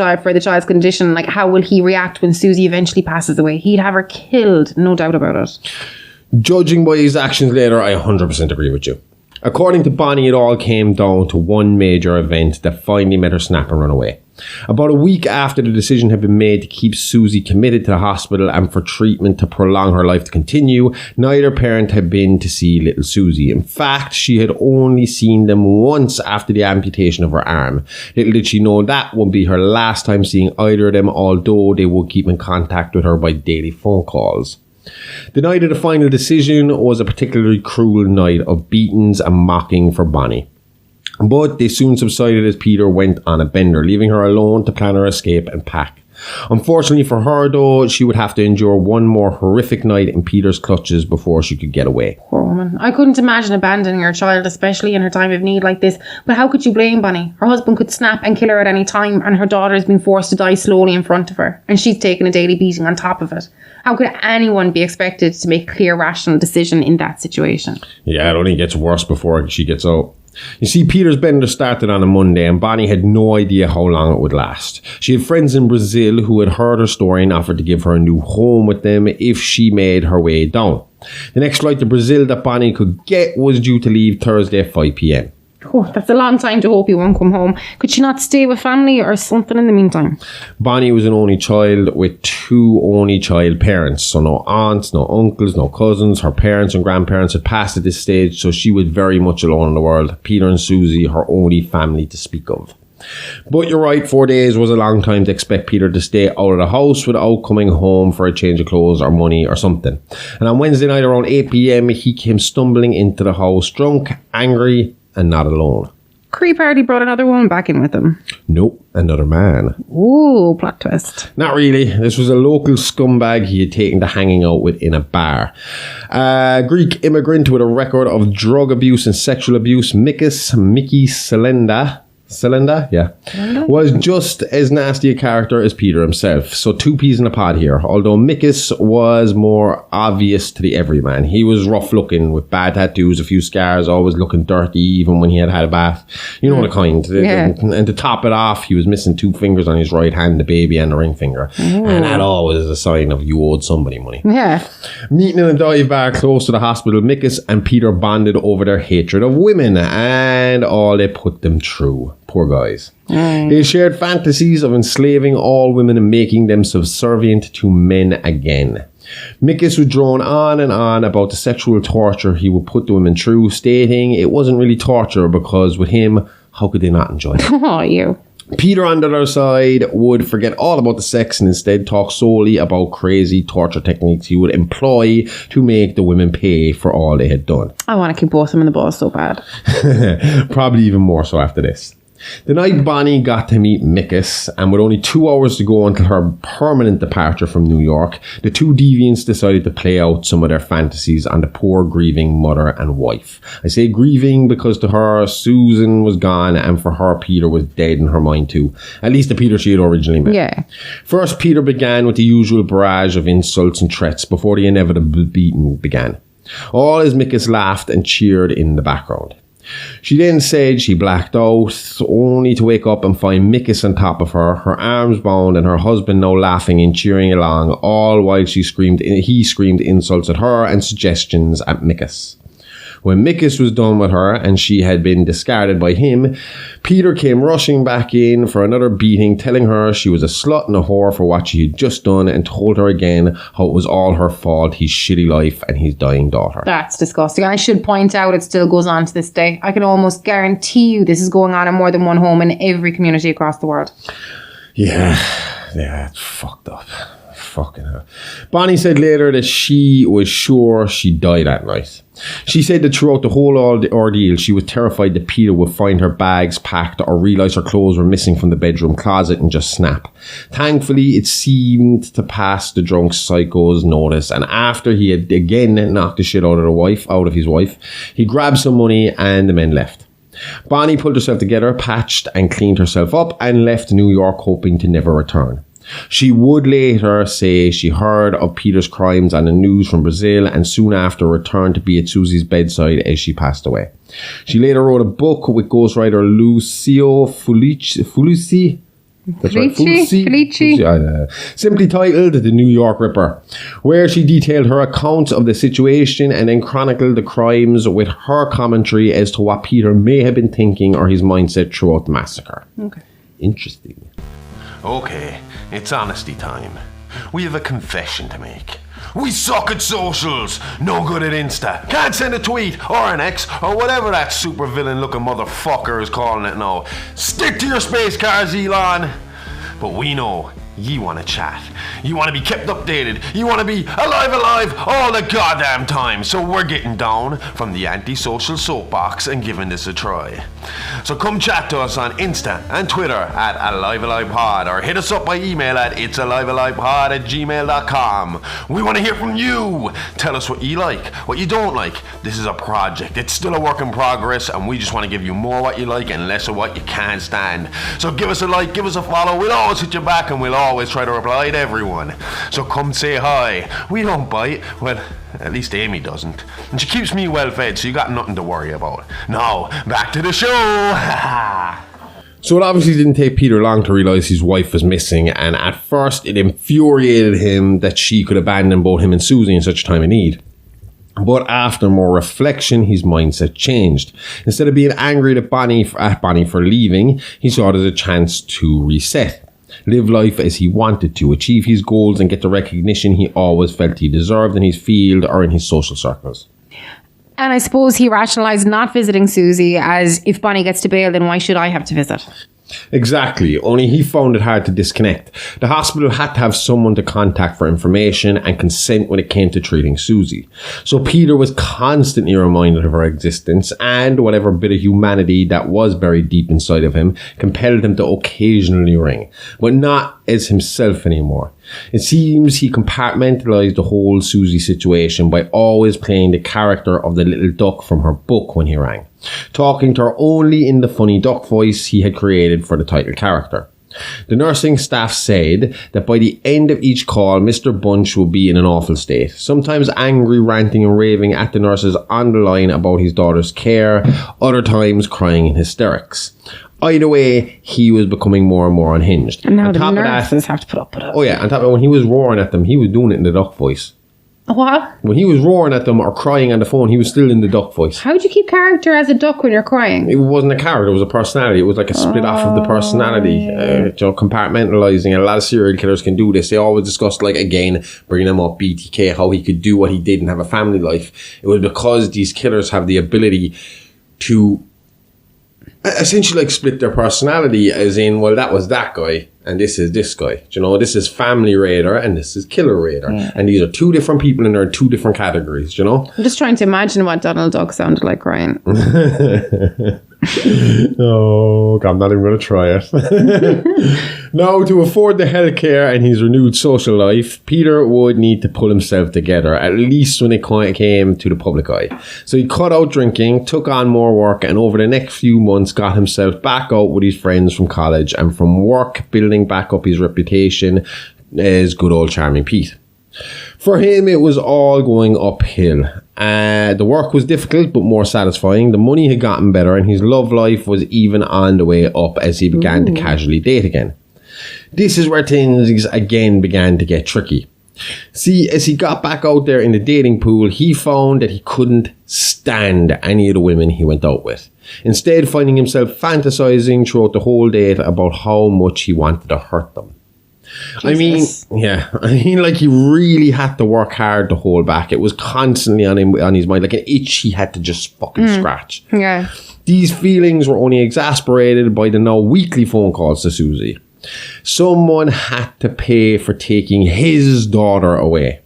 child's condition, like, how will he react when Susie eventually passes away? He'd have her killed, no doubt about it. Judging by his actions later, I 100% agree with you. According to Bonnie, it all came down to one major event that finally made her snap and run away. About a week after the decision had been made to keep Susie committed to the hospital and for treatment to prolong her life to continue, neither parent had been to see little Susie. In fact, she had only seen them once after the amputation of her arm. Little did she know that would be her last time seeing either of them, although they would keep in contact with her by daily phone calls. The night of the final decision was a particularly cruel night of beatings and mocking for Bonnie. But they soon subsided as Peter went on a bender, leaving her alone to plan her escape and pack. Unfortunately for her, though, she would have to endure one more horrific night in Peter's clutches before she could get away. Poor woman. I couldn't imagine abandoning her child, especially in her time of need like this. But how could you blame Bonnie? Her husband could snap and kill her at any time, and her daughter has been forced to die slowly in front of her, and she's taken a daily beating on top of it. How could anyone be expected to make a clear, rational decision in that situation? Yeah, it only gets worse before she gets out. You see, Peter's bender started on a Monday and Bonnie had no idea how long it would last. She had friends in Brazil who had heard her story and offered to give her a new home with them if she made her way down. The next flight to Brazil that Bonnie could get was due to leave Thursday at 5 p.m. Oh, that's a long time to hope he won't come home. Could she not stay with family or something in the meantime? Bonnie was an only child with 2 only child parents. So no aunts, no uncles, no cousins. Her parents and grandparents had passed at this stage, so she was very much alone in the world. Peter and Susie, her only family to speak of. But you're right, 4 days was a long time to expect Peter to stay out of the house without coming home for a change of clothes or money or something. And on Wednesday night around 8 p.m, he came stumbling into the house, drunk, angry, and not alone. Creep already brought another woman back in with him. Nope, another man. Ooh, plot twist. Not really. This was a local scumbag he had taken to hanging out with in a bar. A Greek immigrant with a record of drug abuse and sexual abuse, Mikas Scellenda. Yeah. Was just as nasty a character as Peter himself. So 2 peas in a pod here. Although Mikas was more obvious to the everyman. He was rough looking with bad tattoos, a few scars, always looking dirty even when he had had a bath. You know the kind. Yeah. And to top it off, he was missing 2 fingers on his right hand, the baby and the ring finger. And that always is a sign of you owed somebody money. Yeah. Meeting in a dive bar close to the hospital, Mikas and Peter bonded over their hatred of women and all they put them through. Poor guys. They shared fantasies of enslaving all women and making them subservient to men again. Mikas would drone on and on about the sexual torture he would put the women through, stating it wasn't really torture because with him, how could they not enjoy it? Oh, you. Peter, on the other side, would forget all about the sex and instead talk solely about crazy torture techniques he would employ to make the women pay for all they had done. I want to kick both of them in the balls so bad. Probably even more so after this. The night Bonnie got to meet Mikas, and with only 2 hours to go until her permanent departure from New York, the 2 deviants decided to play out some of their fantasies on the poor grieving mother and wife. I say grieving because to her, Susan was gone, and for her, Peter was dead in her mind too. At least the Peter she had originally met. Yeah. First, Peter began with the usual barrage of insults and threats before the inevitable beating began. All as Mikas laughed and cheered in the background. She then said she blacked out, only to wake up and find Mikas on top of her, her arms bound and her husband now laughing and cheering along, all while he screamed insults at her and suggestions at Mikas. When Mikas was done with her and she had been discarded by him, Peter came rushing back in for another beating, telling her she was a slut and a whore for what she had just done, and told her again how it was all her fault, his shitty life and his dying daughter. That's disgusting. I should point out it still goes on to this day. I can almost guarantee you this is going on in more than one home in every community across the world. Yeah, it's fucked up. Fucking hell. Bonnie said later that she was sure she died that night. She said that throughout the whole ordeal, she was terrified that Peter would find her bags packed or realise her clothes were missing from the bedroom closet and just snap. Thankfully, it seemed to pass the drunk psycho's notice, and after he had again knocked the shit out of his wife, he grabbed some money and the men left. Bonnie pulled herself together, patched and cleaned herself up, and left New York hoping to never return. She would later say she heard of Peter's crimes on the news from Brazil and soon after returned to be at Susie's bedside as she passed away. She later wrote a book with ghostwriter Lucio Fulci. That's right, Fulci. Simply titled The New York Ripper, where she detailed her account of the situation and then chronicled the crimes with her commentary as to what Peter may have been thinking or his mindset throughout the massacre. Okay. Interesting. Okay, it's honesty time. We have a confession to make. We suck at socials, no good at Insta, can't send a tweet or an X or whatever that supervillain looking motherfucker is calling it now. Stick to your space cars, Elon. But we know You want to chat. You want to be kept updated. You want to be alive all the goddamn time. So we're getting down from the antisocial soapbox and giving this a try. So come chat to us on Insta and Twitter at AliveAlivePod, or hit us up by email at itsalivealivepod@gmail.com. We want to hear from you. Tell us what you like, what you don't like. This is a project. It's still a work in progress, and we just want to give you more what you like and less of what you can't stand. So give us a like, give us a follow. We'll always hit you back, and we'll always try to reply to everyone. So come say hi. We don't bite. Well, at least Aimee doesn't. And she keeps me well fed, so you got nothing to worry about. Now, back to the show. So it obviously didn't take Peter long to realise his wife was missing, and at first it infuriated him that she could abandon both him and Susie in such a time of need. But after more reflection, his mindset changed. Instead of being angry at Bonnie for leaving, he saw it as a chance to reset. Live life as he wanted to, achieve his goals and get the recognition he always felt he deserved in his field or in his social circles. And I suppose he rationalised not visiting Susie as, if Bonnie gets to bail, then why should I have to visit? Exactly, only he found it hard to disconnect. The hospital had to have someone to contact for information and consent when it came to treating Susie. So Peter was constantly reminded of her existence, and whatever bit of humanity that was buried deep inside of him compelled him to occasionally ring, but not as himself anymore. It seems he compartmentalized the whole Susie situation by always playing the character of the little duck from her book when he rang, talking to her only in the funny duck voice he had created for the title character. The nursing staff said that by the end of each call, Mr. Bunch would be in an awful state, sometimes angry, ranting and raving at the nurses on the line about his daughter's care, other times crying in hysterics. Either way, he was becoming more and more unhinged. And now the nurses have to put up with it. Oh yeah, on top of that, when he was roaring at them, he was doing it in the duck voice. What? When he was roaring at them or crying on the phone, he was still in the duck voice. How would you keep character as a duck when you're crying? It wasn't a character, it was a personality. It was like a split off of the personality. Compartmentalizing. And a lot of serial killers can do this. They always discussed, like, again, bringing him up, BTK, how he could do what he did and have a family life. It was because these killers have the ability to essentially like split their personality, as in, well, that was that guy and this is this guy. Do you know, this is family raider and this is killer raider. And these are two different people and they're in two different categories, do you know? I'm just trying to imagine what Donald Duck sounded like crying. Oh, God, I'm not even going to try it. Now, to afford the healthcare and his renewed social life, Peter would need to pull himself together, at least when it came to the public eye. So he cut out drinking, took on more work, and over the next few months got himself back out with his friends from college and from work, building back up his reputation as good old charming Pete. For him, it was all going uphill. The work was difficult but more satisfying. The money had gotten better and his love life was even on the way up as he began to casually date again. This is where things again began to get tricky. See, as he got back out there in the dating pool, he found that he couldn't stand any of the women he went out with. Instead, finding himself fantasizing throughout the whole date about how much he wanted to hurt them. Jesus. I mean, like, he really had to work hard to hold back. It was constantly on his mind, like an itch he had to just fucking scratch. Yeah. These feelings were only exasperated by the now weekly phone calls to Susie. Someone had to pay for taking his daughter away.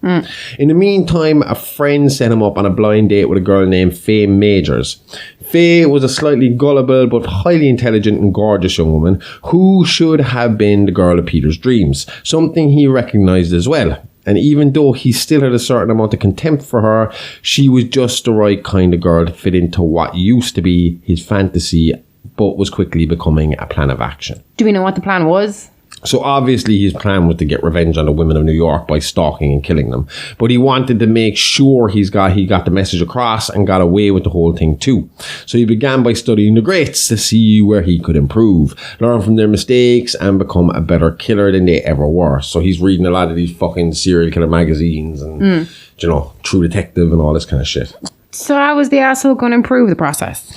In the meantime, a friend set him up on a blind date with a girl named Faye Majors. Faye was a slightly gullible but highly intelligent and gorgeous young woman who should have been the girl of Peter's dreams, something he recognised as well. And even though he still had a certain amount of contempt for her, she was just the right kind of girl to fit into what used to be his fantasy, but was quickly becoming a plan of action. Do we know what the plan was? So obviously his plan was to get revenge on the women of New York by stalking and killing them. But he wanted to make sure he got the message across and got away with the whole thing too. So he began by studying the greats to see where he could improve, learn from their mistakes and become a better killer than they ever were. So he's reading a lot of these fucking serial killer magazines and, True Detective and all this kind of shit. So how was the asshole going to improve the process?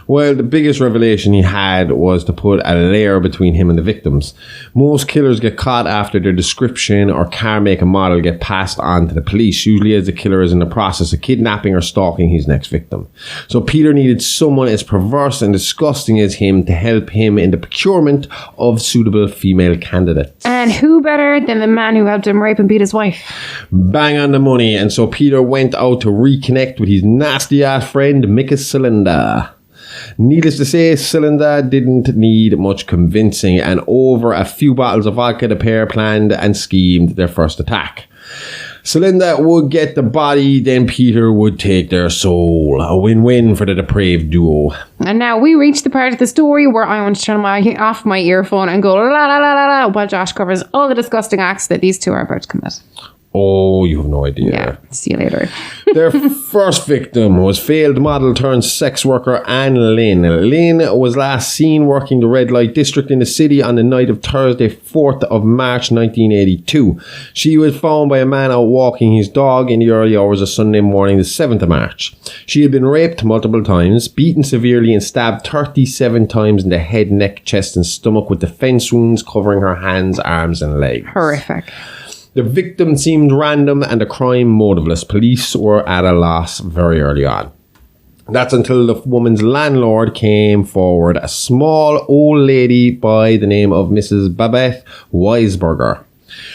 Well, the biggest revelation he had was to put a layer between him and the victims. Most killers get caught after their description or car make and model get passed on to the police, usually as the killer is in the process of kidnapping or stalking his next victim. So Peter needed someone as perverse and disgusting as him to help him in the procurement of suitable female candidates. And who better than the man who helped him rape and beat his wife? Bang on the money. And so Peter went out to reconnect with his nasty ass friend Mikas Scellenda. Needless to say, Scellenda didn't need much convincing, and over a few bottles of vodka the pair planned and schemed their first attack. Scellenda would get the body, then Peter would take their soul. A win-win for the depraved duo. And now we reach the part of the story where I want to turn off my earphone and go la la la la la while Josh covers all the disgusting acts that these two are about to commit. Oh, you have no idea. Yeah, see you later. Their first victim was failed model turned sex worker Anne Lynn. Lynn was last seen working the red light district in the city on the night of Thursday, 4th of March 1982. She was found by a man out walking his dog in the early hours of Sunday morning, the 7th of March. She had been raped multiple times, beaten severely and stabbed 37 times in the head, neck, chest and stomach with defense wounds covering her hands, arms and legs. Horrific. The victim seemed random and the crime motiveless. Police were at a loss very early on. That's until the woman's landlord came forward, a small old lady by the name of Mrs. Babette Weisberger.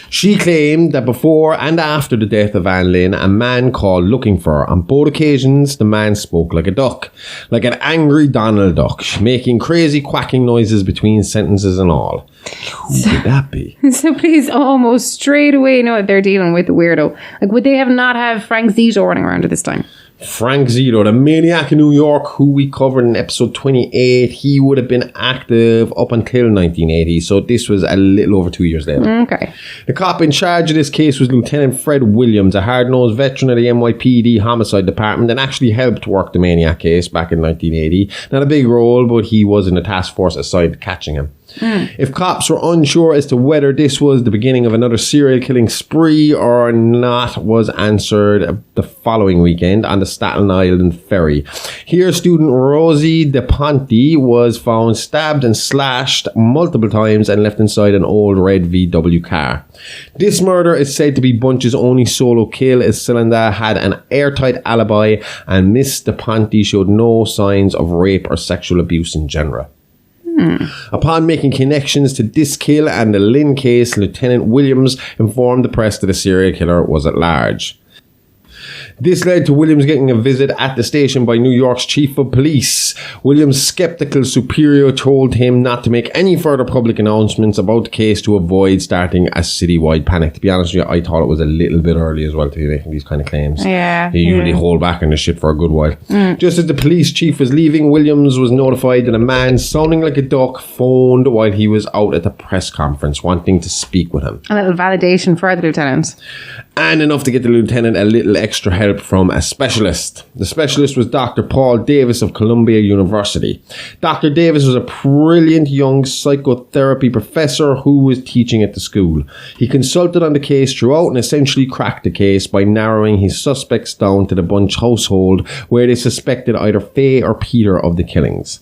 She claimed that before and after the death of Anne Lynn, a man called looking for her. On both occasions, the man spoke like a duck, like an angry Donald Duck, making crazy quacking noises between sentences and all. Who could that be? So please almost straight away know that they're dealing with the weirdo. Like, would they not have Frank Zito running around at this time? Frank Zito, the maniac in New York, who we covered in episode 28, he would have been active up until 1980, so this was a little over 2 years later. Okay. The cop in charge of this case was Lieutenant Fred Williams, a hard-nosed veteran of the NYPD homicide department, and actually helped work the maniac case back in 1980. Not a big role, but he was in the task force assigned to catching him. If cops were unsure as to whether this was the beginning of another serial killing spree or not, was answered the following weekend on the Staten Island ferry. Here, student Rosie DePonte was found stabbed and slashed multiple times and left inside an old red VW car. This murder is said to be Bunch's only solo kill, as Scellenda had an airtight alibi and Miss DePonte showed no signs of rape or sexual abuse in general. Upon making connections to this kill and the Lynn case, Lieutenant Williams informed the press that the serial killer was at large. This led to Williams getting a visit at the station by New York's chief of police. Williams' skeptical superior told him not to make any further public announcements about the case to avoid starting a citywide panic. To be honest with you, I thought it was a little bit early as well to be making these kind of claims. Yeah. They usually hold back on the shit for a good while. Just as the police chief was leaving, Williams was notified that a man sounding like a duck phoned while he was out at the press conference, wanting to speak with him. A little validation for the lieutenant. And enough to get the lieutenant a little extra help from a specialist. The specialist was Dr. Paul Davis of Columbia University. Dr. Davis was a brilliant young psychotherapy professor who was teaching at the school. He consulted on the case throughout and essentially cracked the case by narrowing his suspects down to the Bunch household, where they suspected either Faye or Peter of the killings.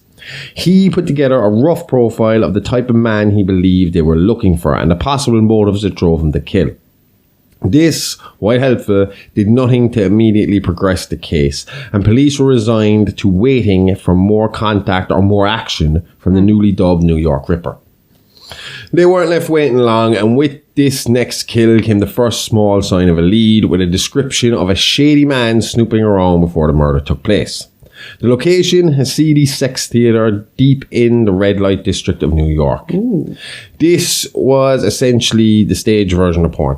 He put together a rough profile of the type of man he believed they were looking for and the possible motives that drove him to kill. This, while helpful, did nothing to immediately progress the case, and police were resigned to waiting for more contact or more action from the newly dubbed New York Ripper. They weren't left waiting long, and with this next kill came the first small sign of a lead, with a description of a shady man snooping around before the murder took place. The location, a seedy sex theatre deep in the red light district of New York. Ooh. This was essentially the stage version of porn.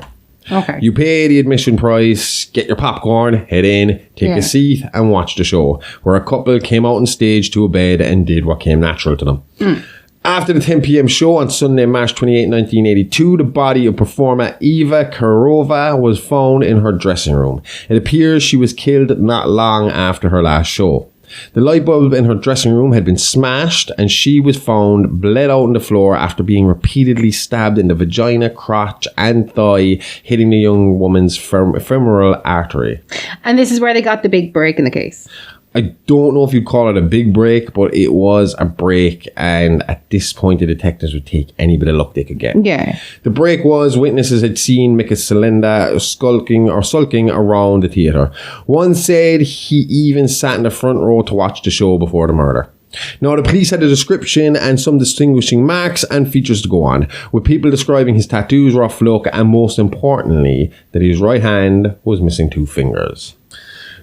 Okay. You pay the admission price, get your popcorn, head in, take a seat and watch the show, where a couple came out on stage to a bed and did what came natural to them. After the 10 p.m. show on Sunday, March 28, 1982, the body of performer Eva Karova was found in her dressing room. It appears she was killed not long after her last show. The light bulb in her dressing room had been smashed, and she was found bled out on the floor after being repeatedly stabbed in the vagina, crotch and thigh, hitting the young woman's femoral artery. And this is where they got the big break in the case. I don't know if you'd call it a big break, but it was a break, and at this point the detectives would take any bit of luck they could get. Yeah. The break was witnesses had seen Mikas Scellenda sulking around the theatre. One said he even sat in the front row to watch the show before the murder. Now, the police had a description and some distinguishing marks and features to go on, with people describing his tattoos, rough look, and most importantly, that his right hand was missing 2 fingers.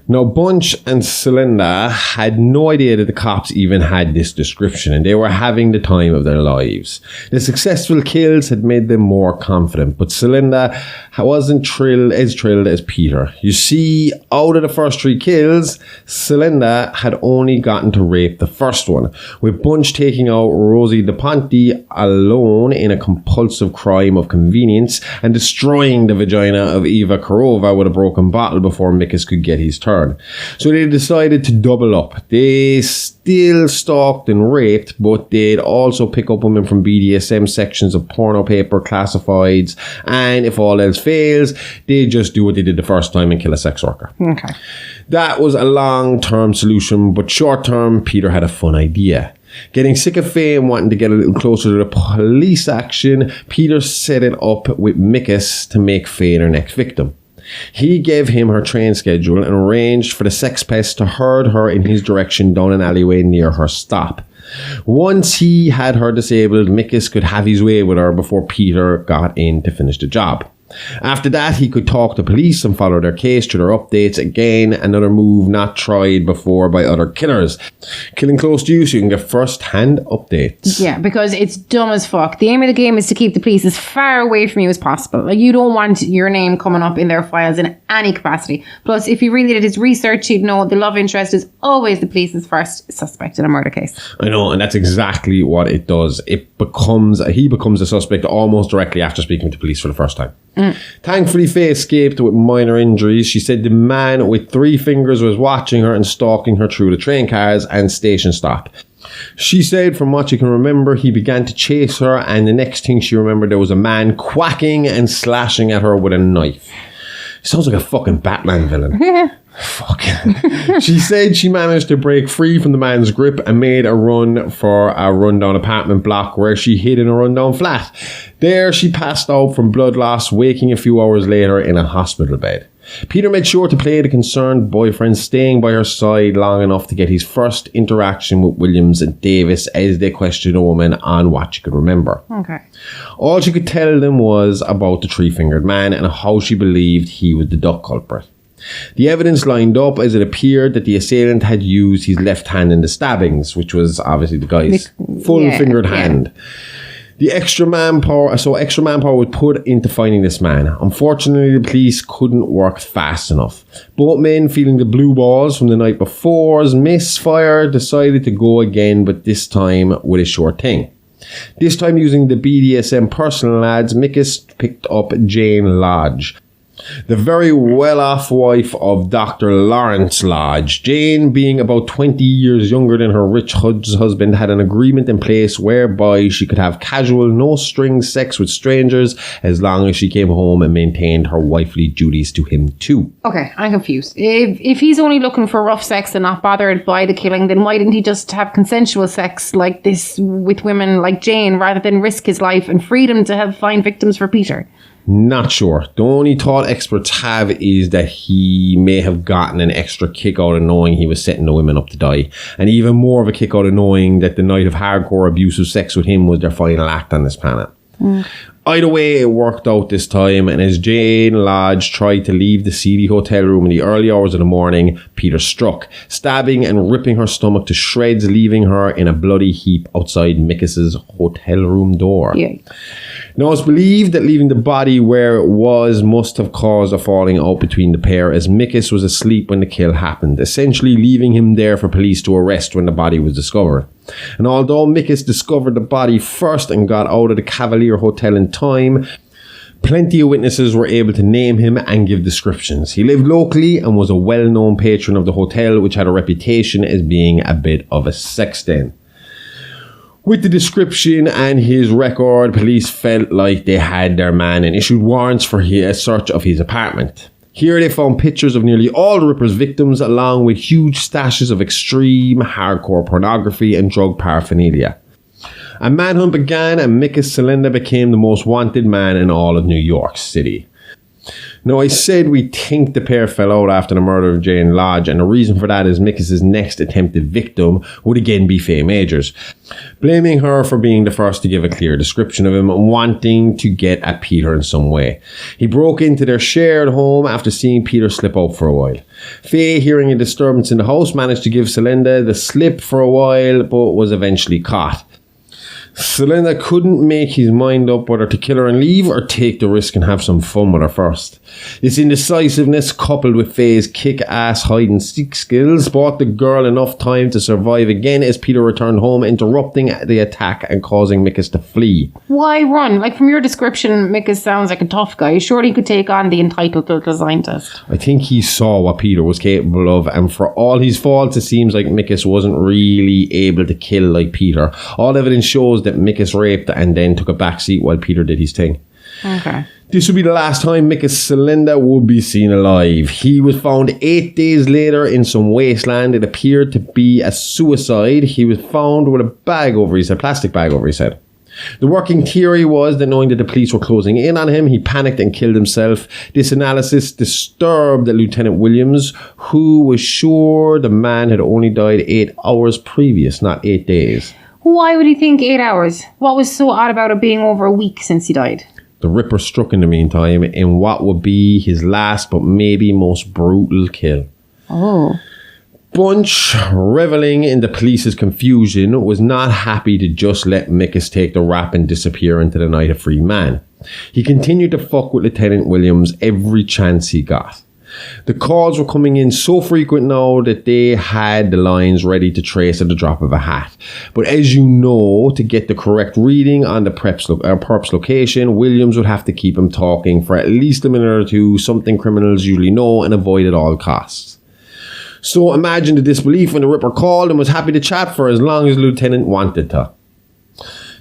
Now, Bunch and Scellenda had no idea that the cops even had this description, and they were having the time of their lives. The successful kills had made them more confident, but Scellenda wasn't as thrilled as Peter. You see, out of the first 3 kills, Scellenda had only gotten to rape the first one, with Bunch taking out Rosie DePonte alone in a compulsive crime of convenience and destroying the vagina of Eva Karova with a broken bottle before Mikas could get his turn. So they decided to double up. They still stalked and raped, but they'd also pick up women from BDSM sections of porno paper, classifieds, and if all else fails, they just do what they did the first time and kill a sex worker. Okay. That was a long-term solution, but short-term, Peter had a fun idea. Getting sick of fame, wanting to get a little closer to the police action, Peter set it up with Mikas to make Faye their next victim. He gave him her train schedule and arranged for the sex pest to herd her in his direction down an alleyway near her stop. Once he had her disabled, Mikas could have his way with her before Peter got in to finish the job. After that, he could talk to police and follow their case through their updates. Again, another move not tried before by other killers. Killing close to you so you can get first-hand updates. Yeah, because it's dumb as fuck. The aim of the game is to keep the police as far away from you as possible. Like, you don't want your name coming up in their files in any capacity. Plus, if he really did his research, he'd know the love interest is always the police's first suspect in a murder case. I know, and that's exactly what it does. He becomes a suspect almost directly after speaking to police for the first time. Thankfully, Faye escaped with minor injuries. She said the man with 3 fingers was watching her and stalking her through the train cars and station stop. She said from what she can remember, he began to chase her, and the next thing she remembered, there was a man quacking and slashing at her with a knife. Sounds like a fucking Batman villain. Fuck. She said she managed to break free from the man's grip and made a run for a rundown apartment block where she hid in a rundown flat. There she passed out from blood loss, waking a few hours later in a hospital bed. Peter made sure to play the concerned boyfriend, staying by her side long enough to get his first interaction with Williams and Davis as they questioned a woman on what she could remember. Okay. All she could tell them was about the 3-fingered man and how she believed he was the duck culprit. The evidence lined up as it appeared that the assailant had used his left hand in the stabbings, which was obviously the guy's full-fingered hand. The extra manpower was put into finding this man. Unfortunately, the police couldn't work fast enough. Both men, feeling the blue balls from the night before's misfire, decided to go again, but this time with a sure thing. This time using the BDSM personal ads, Mikas picked up Jane Lodge, the very well-off wife of Dr. Lawrence Lodge. Jane, being about 20 years younger than her rich husband, had an agreement in place whereby she could have casual, no-strings sex with strangers as long as she came home and maintained her wifely duties to him too. Okay, I'm confused. If he's only looking for rough sex and not bothered by the killing, then why didn't he just have consensual sex like this with women like Jane rather than risk his life and freedom to find victims for Peter? Not sure. The only thought experts have is that he may have gotten an extra kick out of knowing he was setting the women up to die, and even more of a kick out of knowing that the night of hardcore abusive sex with him was their final act on this planet. Either way, it worked out this time, and as Jane Lodge tried to leave the seedy hotel room in the early hours of the morning, Peter struck, stabbing and ripping her stomach to shreds, leaving her in a bloody heap outside Mikas's hotel room door. Yeah. Now, it's believed that leaving the body where it was must have caused a falling out between the pair, as Mikas was asleep when the kill happened, essentially leaving him there for police to arrest when the body was discovered. And although Mikas discovered the body first and got out of the Cavalier Hotel in time, plenty of witnesses were able to name him and give descriptions. He lived locally and was a well-known patron of the hotel, which had a reputation as being a bit of a sex den. With the description and his record, police felt like they had their man and issued warrants for a search of his apartment. Here they found pictures of nearly all the Ripper's victims, along with huge stashes of extreme hardcore pornography and drug paraphernalia. A manhunt began, and Mikas Scellenda became the most wanted man in all of New York City. Now, I said we think the pair fell out after the murder of Jane Lodge, and the reason for that is Mikas's next attempted victim would again be Faye Majors, blaming her for being the first to give a clear description of him and wanting to get at Peter in some way. He broke into their shared home after seeing Peter slip out for a while. Faye, hearing a disturbance in the house, managed to give Scellenda the slip for a while, but was eventually caught. Scellenda couldn't make his mind up whether to kill her and leave or take the risk and have some fun with her first. This indecisiveness, coupled with Faye's kick-ass hide-and-seek skills, bought the girl enough time to survive again as Peter returned home, interrupting the attack and causing Mikas to flee. Why run? Like, from your description, Mikas sounds like a tough guy. Surely he could take on the entitled little scientist. I think he saw what Peter was capable of, and for all his faults, it seems like Mikas wasn't really able to kill like Peter. All evidence shows that Mikas raped and then took a backseat while Peter did his thing. Okay. This would be the last time Mikas Scellenda would be seen alive. He was found 8 days later in some wasteland. It appeared to be a suicide. He was found with a bag over his head, a plastic bag over his head. The working theory was that knowing that the police were closing in on him, he panicked and killed himself. This analysis disturbed Lieutenant Williams, who was sure the man had only died 8 hours previous, not 8 days. Why would he think 8 hours? What was so odd about it being over a week since he died? The Ripper struck in the meantime in what would be his last but maybe most brutal kill. Oh. Bunch, reveling in the police's confusion, was not happy to just let Mikas take the rap and disappear into the night a free man. He continued to fuck with Lieutenant Williams every chance he got. The calls were coming in so frequent now that they had the lines ready to trace at the drop of a hat. But as you know, to get the correct reading on the perp's location, Williams would have to keep him talking for at least a minute or two, something criminals usually know and avoid at all costs. So imagine the disbelief when the Ripper called and was happy to chat for as long as the lieutenant wanted to.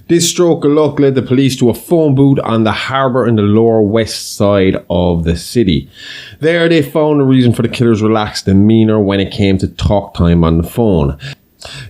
This stroke of luck led the police to a phone booth on the harbour in the lower west side of the city. There they found the reason for the killer's relaxed demeanour when it came to talk time on the phone.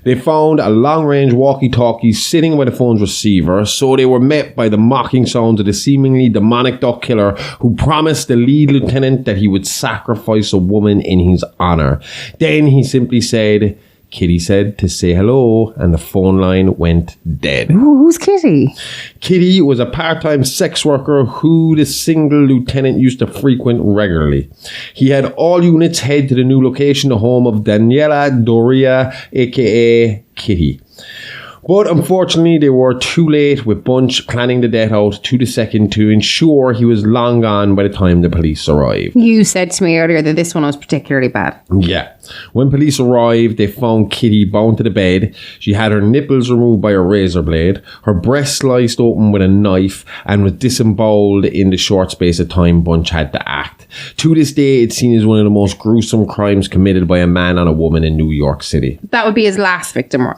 They found a long-range walkie-talkie sitting by the phone's receiver, so they were met by the mocking sounds of the seemingly demonic duck killer who promised the lead lieutenant that he would sacrifice a woman in his honour. Then he simply said, Kitty said to say hello, and the phone line went dead. Ooh, who's Kitty? Kitty was a part-time sex worker who the single lieutenant used to frequent regularly. He had all units head to the new location, the home of Daniela Doria, aka Kitty. But unfortunately, they were too late, with Bunch planning the death out to the second to ensure he was long gone by the time the police arrived. You said to me earlier that this one was particularly bad. Yeah. When police arrived, they found Kitty bound to the bed. She had her nipples removed by a razor blade, her breast sliced open with a knife, and was disemboweled in the short space of time Bunch had to act. To this day, it's seen as one of the most gruesome crimes committed by a man on a woman in New York City. That would be his last victim.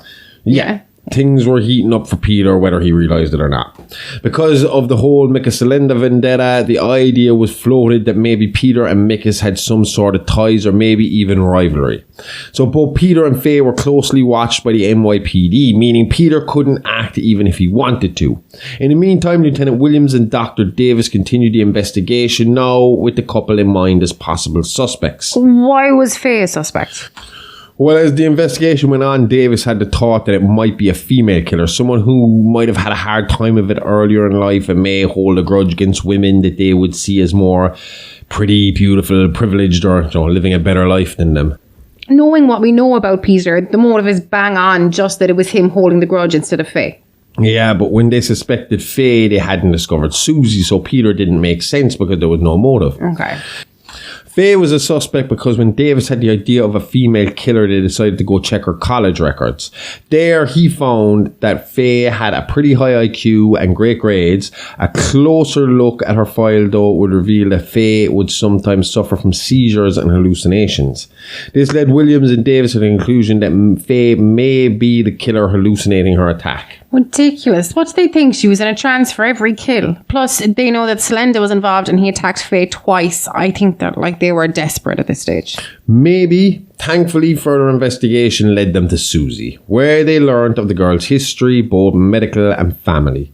Yeah. Things were heating up for Peter, whether he realised it or not. Because of the whole Mikas Scellenda vendetta, the idea was floated that maybe Peter and Mikas had some sort of ties or maybe even rivalry. So both Peter and Faye were closely watched by the NYPD, meaning Peter couldn't act even if he wanted to. In the meantime, Lieutenant Williams and Dr. Davis continued the investigation, now with the couple in mind as possible suspects. Why was Faye a suspect? Well, as the investigation went on, Davis had the thought that it might be a female killer, someone who might have had a hard time of it earlier in life and may hold a grudge against women that they would see as more pretty, beautiful, privileged, or living a better life than them. Knowing what we know about Peter, the motive is bang on, just that it was him holding the grudge instead of Faye. Yeah, but when they suspected Faye, they hadn't discovered Susie, so Peter didn't make sense because there was no motive. Okay. Faye was a suspect because when Davis had the idea of a female killer, they decided to go check her college records. There, he found that Faye had a pretty high IQ and great grades. A closer look at her file, though, would reveal that Faye would sometimes suffer from seizures and hallucinations. This led Williams and Davis to the conclusion that Faye may be the killer hallucinating her attack. Ridiculous. What do they think? She was in a trance for every kill. Plus, they know that Scellenda was involved and he attacked Faye twice. I think that they were desperate at this stage. Maybe. Thankfully, further investigation led them to Susie, where they learned of the girl's history, both medical and family.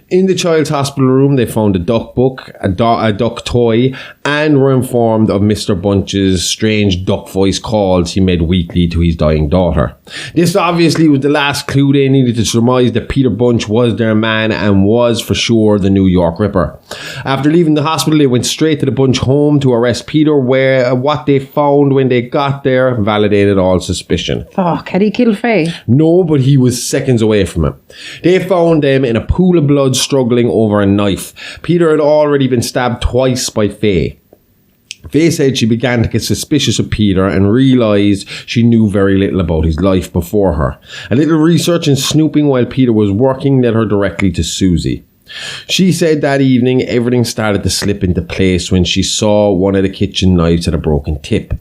In the child's hospital room, they found a duck book, a duck toy, and were informed of Mr. Bunch's strange duck voice calls he made weekly to his dying daughter. This obviously was the last clue they needed to surmise that Peter Bunch was their man and was for sure the New York Ripper. After leaving the hospital, they went straight to the Bunch home to arrest Peter, where what they found when they got there validated all suspicion. Fuck, had he killed Faye? No, but he was seconds away from it. They found them in a pool of blood struggling over a knife. Peter had already been stabbed twice by Faye. Faye said she began to get suspicious of Peter and realised she knew very little about his life before her. A little research and snooping while Peter was working led her directly to Susie. She said that evening everything started to slip into place when she saw one of the kitchen knives at a broken tip.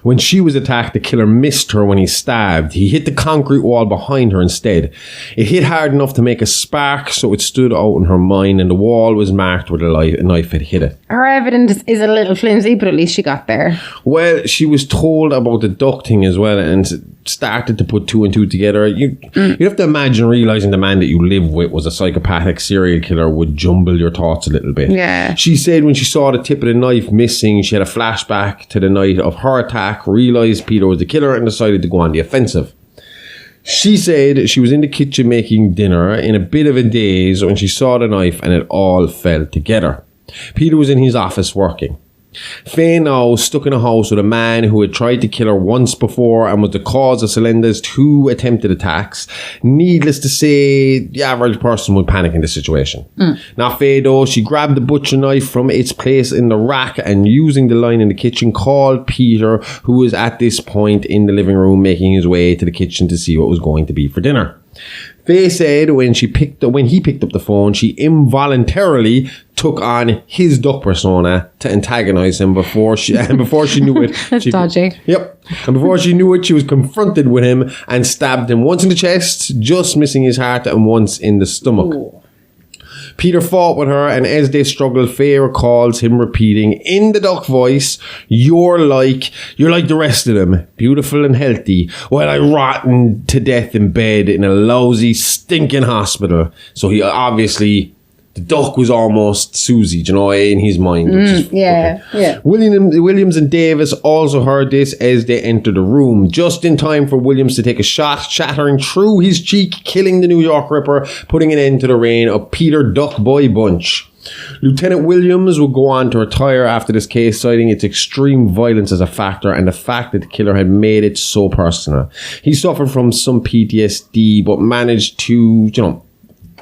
When she was attacked, the killer missed her when he stabbed. He hit the concrete wall behind her instead. It hit hard enough to make a spark, so it stood out in her mind, and the wall was marked where a knife had hit it. Her evidence is a little flimsy, but at least she got there. Well, she was told about the duck thing as well, and started to put two and two together. You have to imagine realising the man that you live with was a psychopathic serial killer would jumble your thoughts a little bit. Yeah. She said when she saw the tip of the knife missing, she had a flashback to the night of her attack, realised Peter was the killer, and decided to go on the offensive. She said she was in the kitchen making dinner in a bit of a daze when she saw the knife, and it all fell together. Peter was in his office working. Faye now stuck in a house with a man who had tried to kill her once before and was the cause of Scellenda's 2 attempted attacks. Needless to say, the average person would panic in this situation. Now Faye, though, she grabbed the butcher knife from its place in the rack and, using the line in the kitchen, called Peter, who was at this point in the living room making his way to the kitchen to see what was going to be for dinner. Faye said when he picked up the phone, she involuntarily took on his duck persona to antagonize him before she knew it. That's dodgy. Yep. And before she knew it, she was confronted with him and stabbed him once in the chest, just missing his heart, and once in the stomach. Ooh. Peter fought with her, and as they struggled, Faye recalls him repeating in the duck voice, You're like the rest of them, beautiful and healthy, while I rotten to death in bed in a lousy, stinking hospital. So he obviously, the duck was almost Susie, you know, in his mind. Which is, yeah. Williams and Davis also heard this as they entered the room, just in time for Williams to take a shot, shattering through his cheek, killing the New York Ripper, putting an end to the reign of Peter Duck Boy Bunch. Lieutenant Williams would go on to retire after this case, citing its extreme violence as a factor and the fact that the killer had made it so personal. He suffered from some PTSD, but managed to,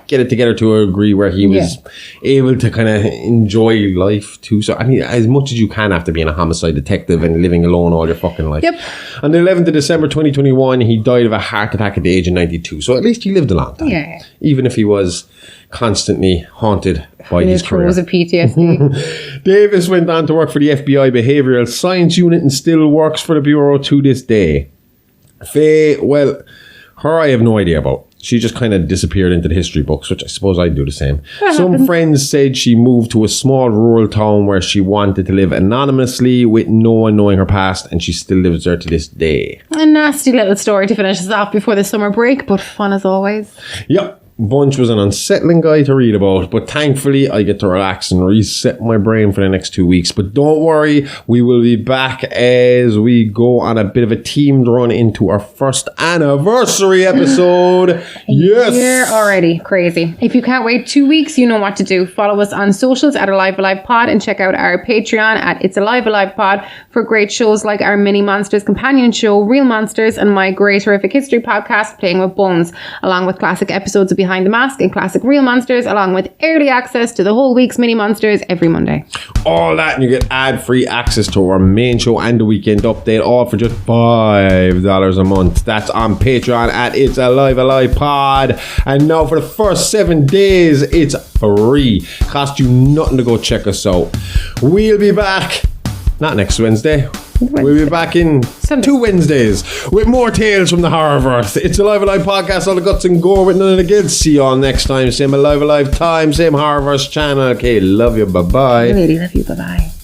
get it together to a degree where he was able to kind of enjoy life too. So, I mean, as much as you can after being a homicide detective and living alone all your fucking life. Yep. On the 11th of December 2021, he died of a heart attack at the age of 92. So at least he lived a long time. Yeah. Even if he was constantly haunted by his career. Of PTSD. Davis went on to work for the FBI Behavioral Science Unit and still works for the Bureau to this day. Faye, well, her I have no idea about. She just kind of disappeared into the history books, which I suppose I'd do the same. Some friends said she moved to a small rural town where she wanted to live anonymously with no one knowing her past, and she still lives there to this day. A nasty little story to finish us off before the summer break, but fun as always. Yep. Bunch was an unsettling guy to read about, but thankfully I get to relax and reset my brain for the next 2 weeks. But don't worry, we will be back as we go on a bit of a teamed run into our first anniversary episode. Yes! Year already. Crazy. If you can't wait 2 weeks, you know what to do. Follow us on socials at Alive Alive Pod and check out our Patreon at It's Alive Alive Pod for great shows like our Mini Monsters companion show, Real Monsters, and my great Horrific History podcast, Playing with Bones, along with classic episodes of Behind the Mask and classic real monsters, along with early access to the whole week's mini monsters every Monday. All that, and you get ad-free access to our main show and the weekend update, all for just $5 a month. That's on Patreon at It's Alive Pod. And now for the first 7 days, it's free. Cost you nothing to go check us out. We'll be back, not next Wednesday. We'll be back in Sunday. 2 Wednesdays with more tales from the Horrorverse. It's Alive Podcast, all the guts and gore with none of the kids. See you all next time. Same Alive time, same Horrorverse channel. Okay, love you. Bye-bye. I really love you. Bye-bye.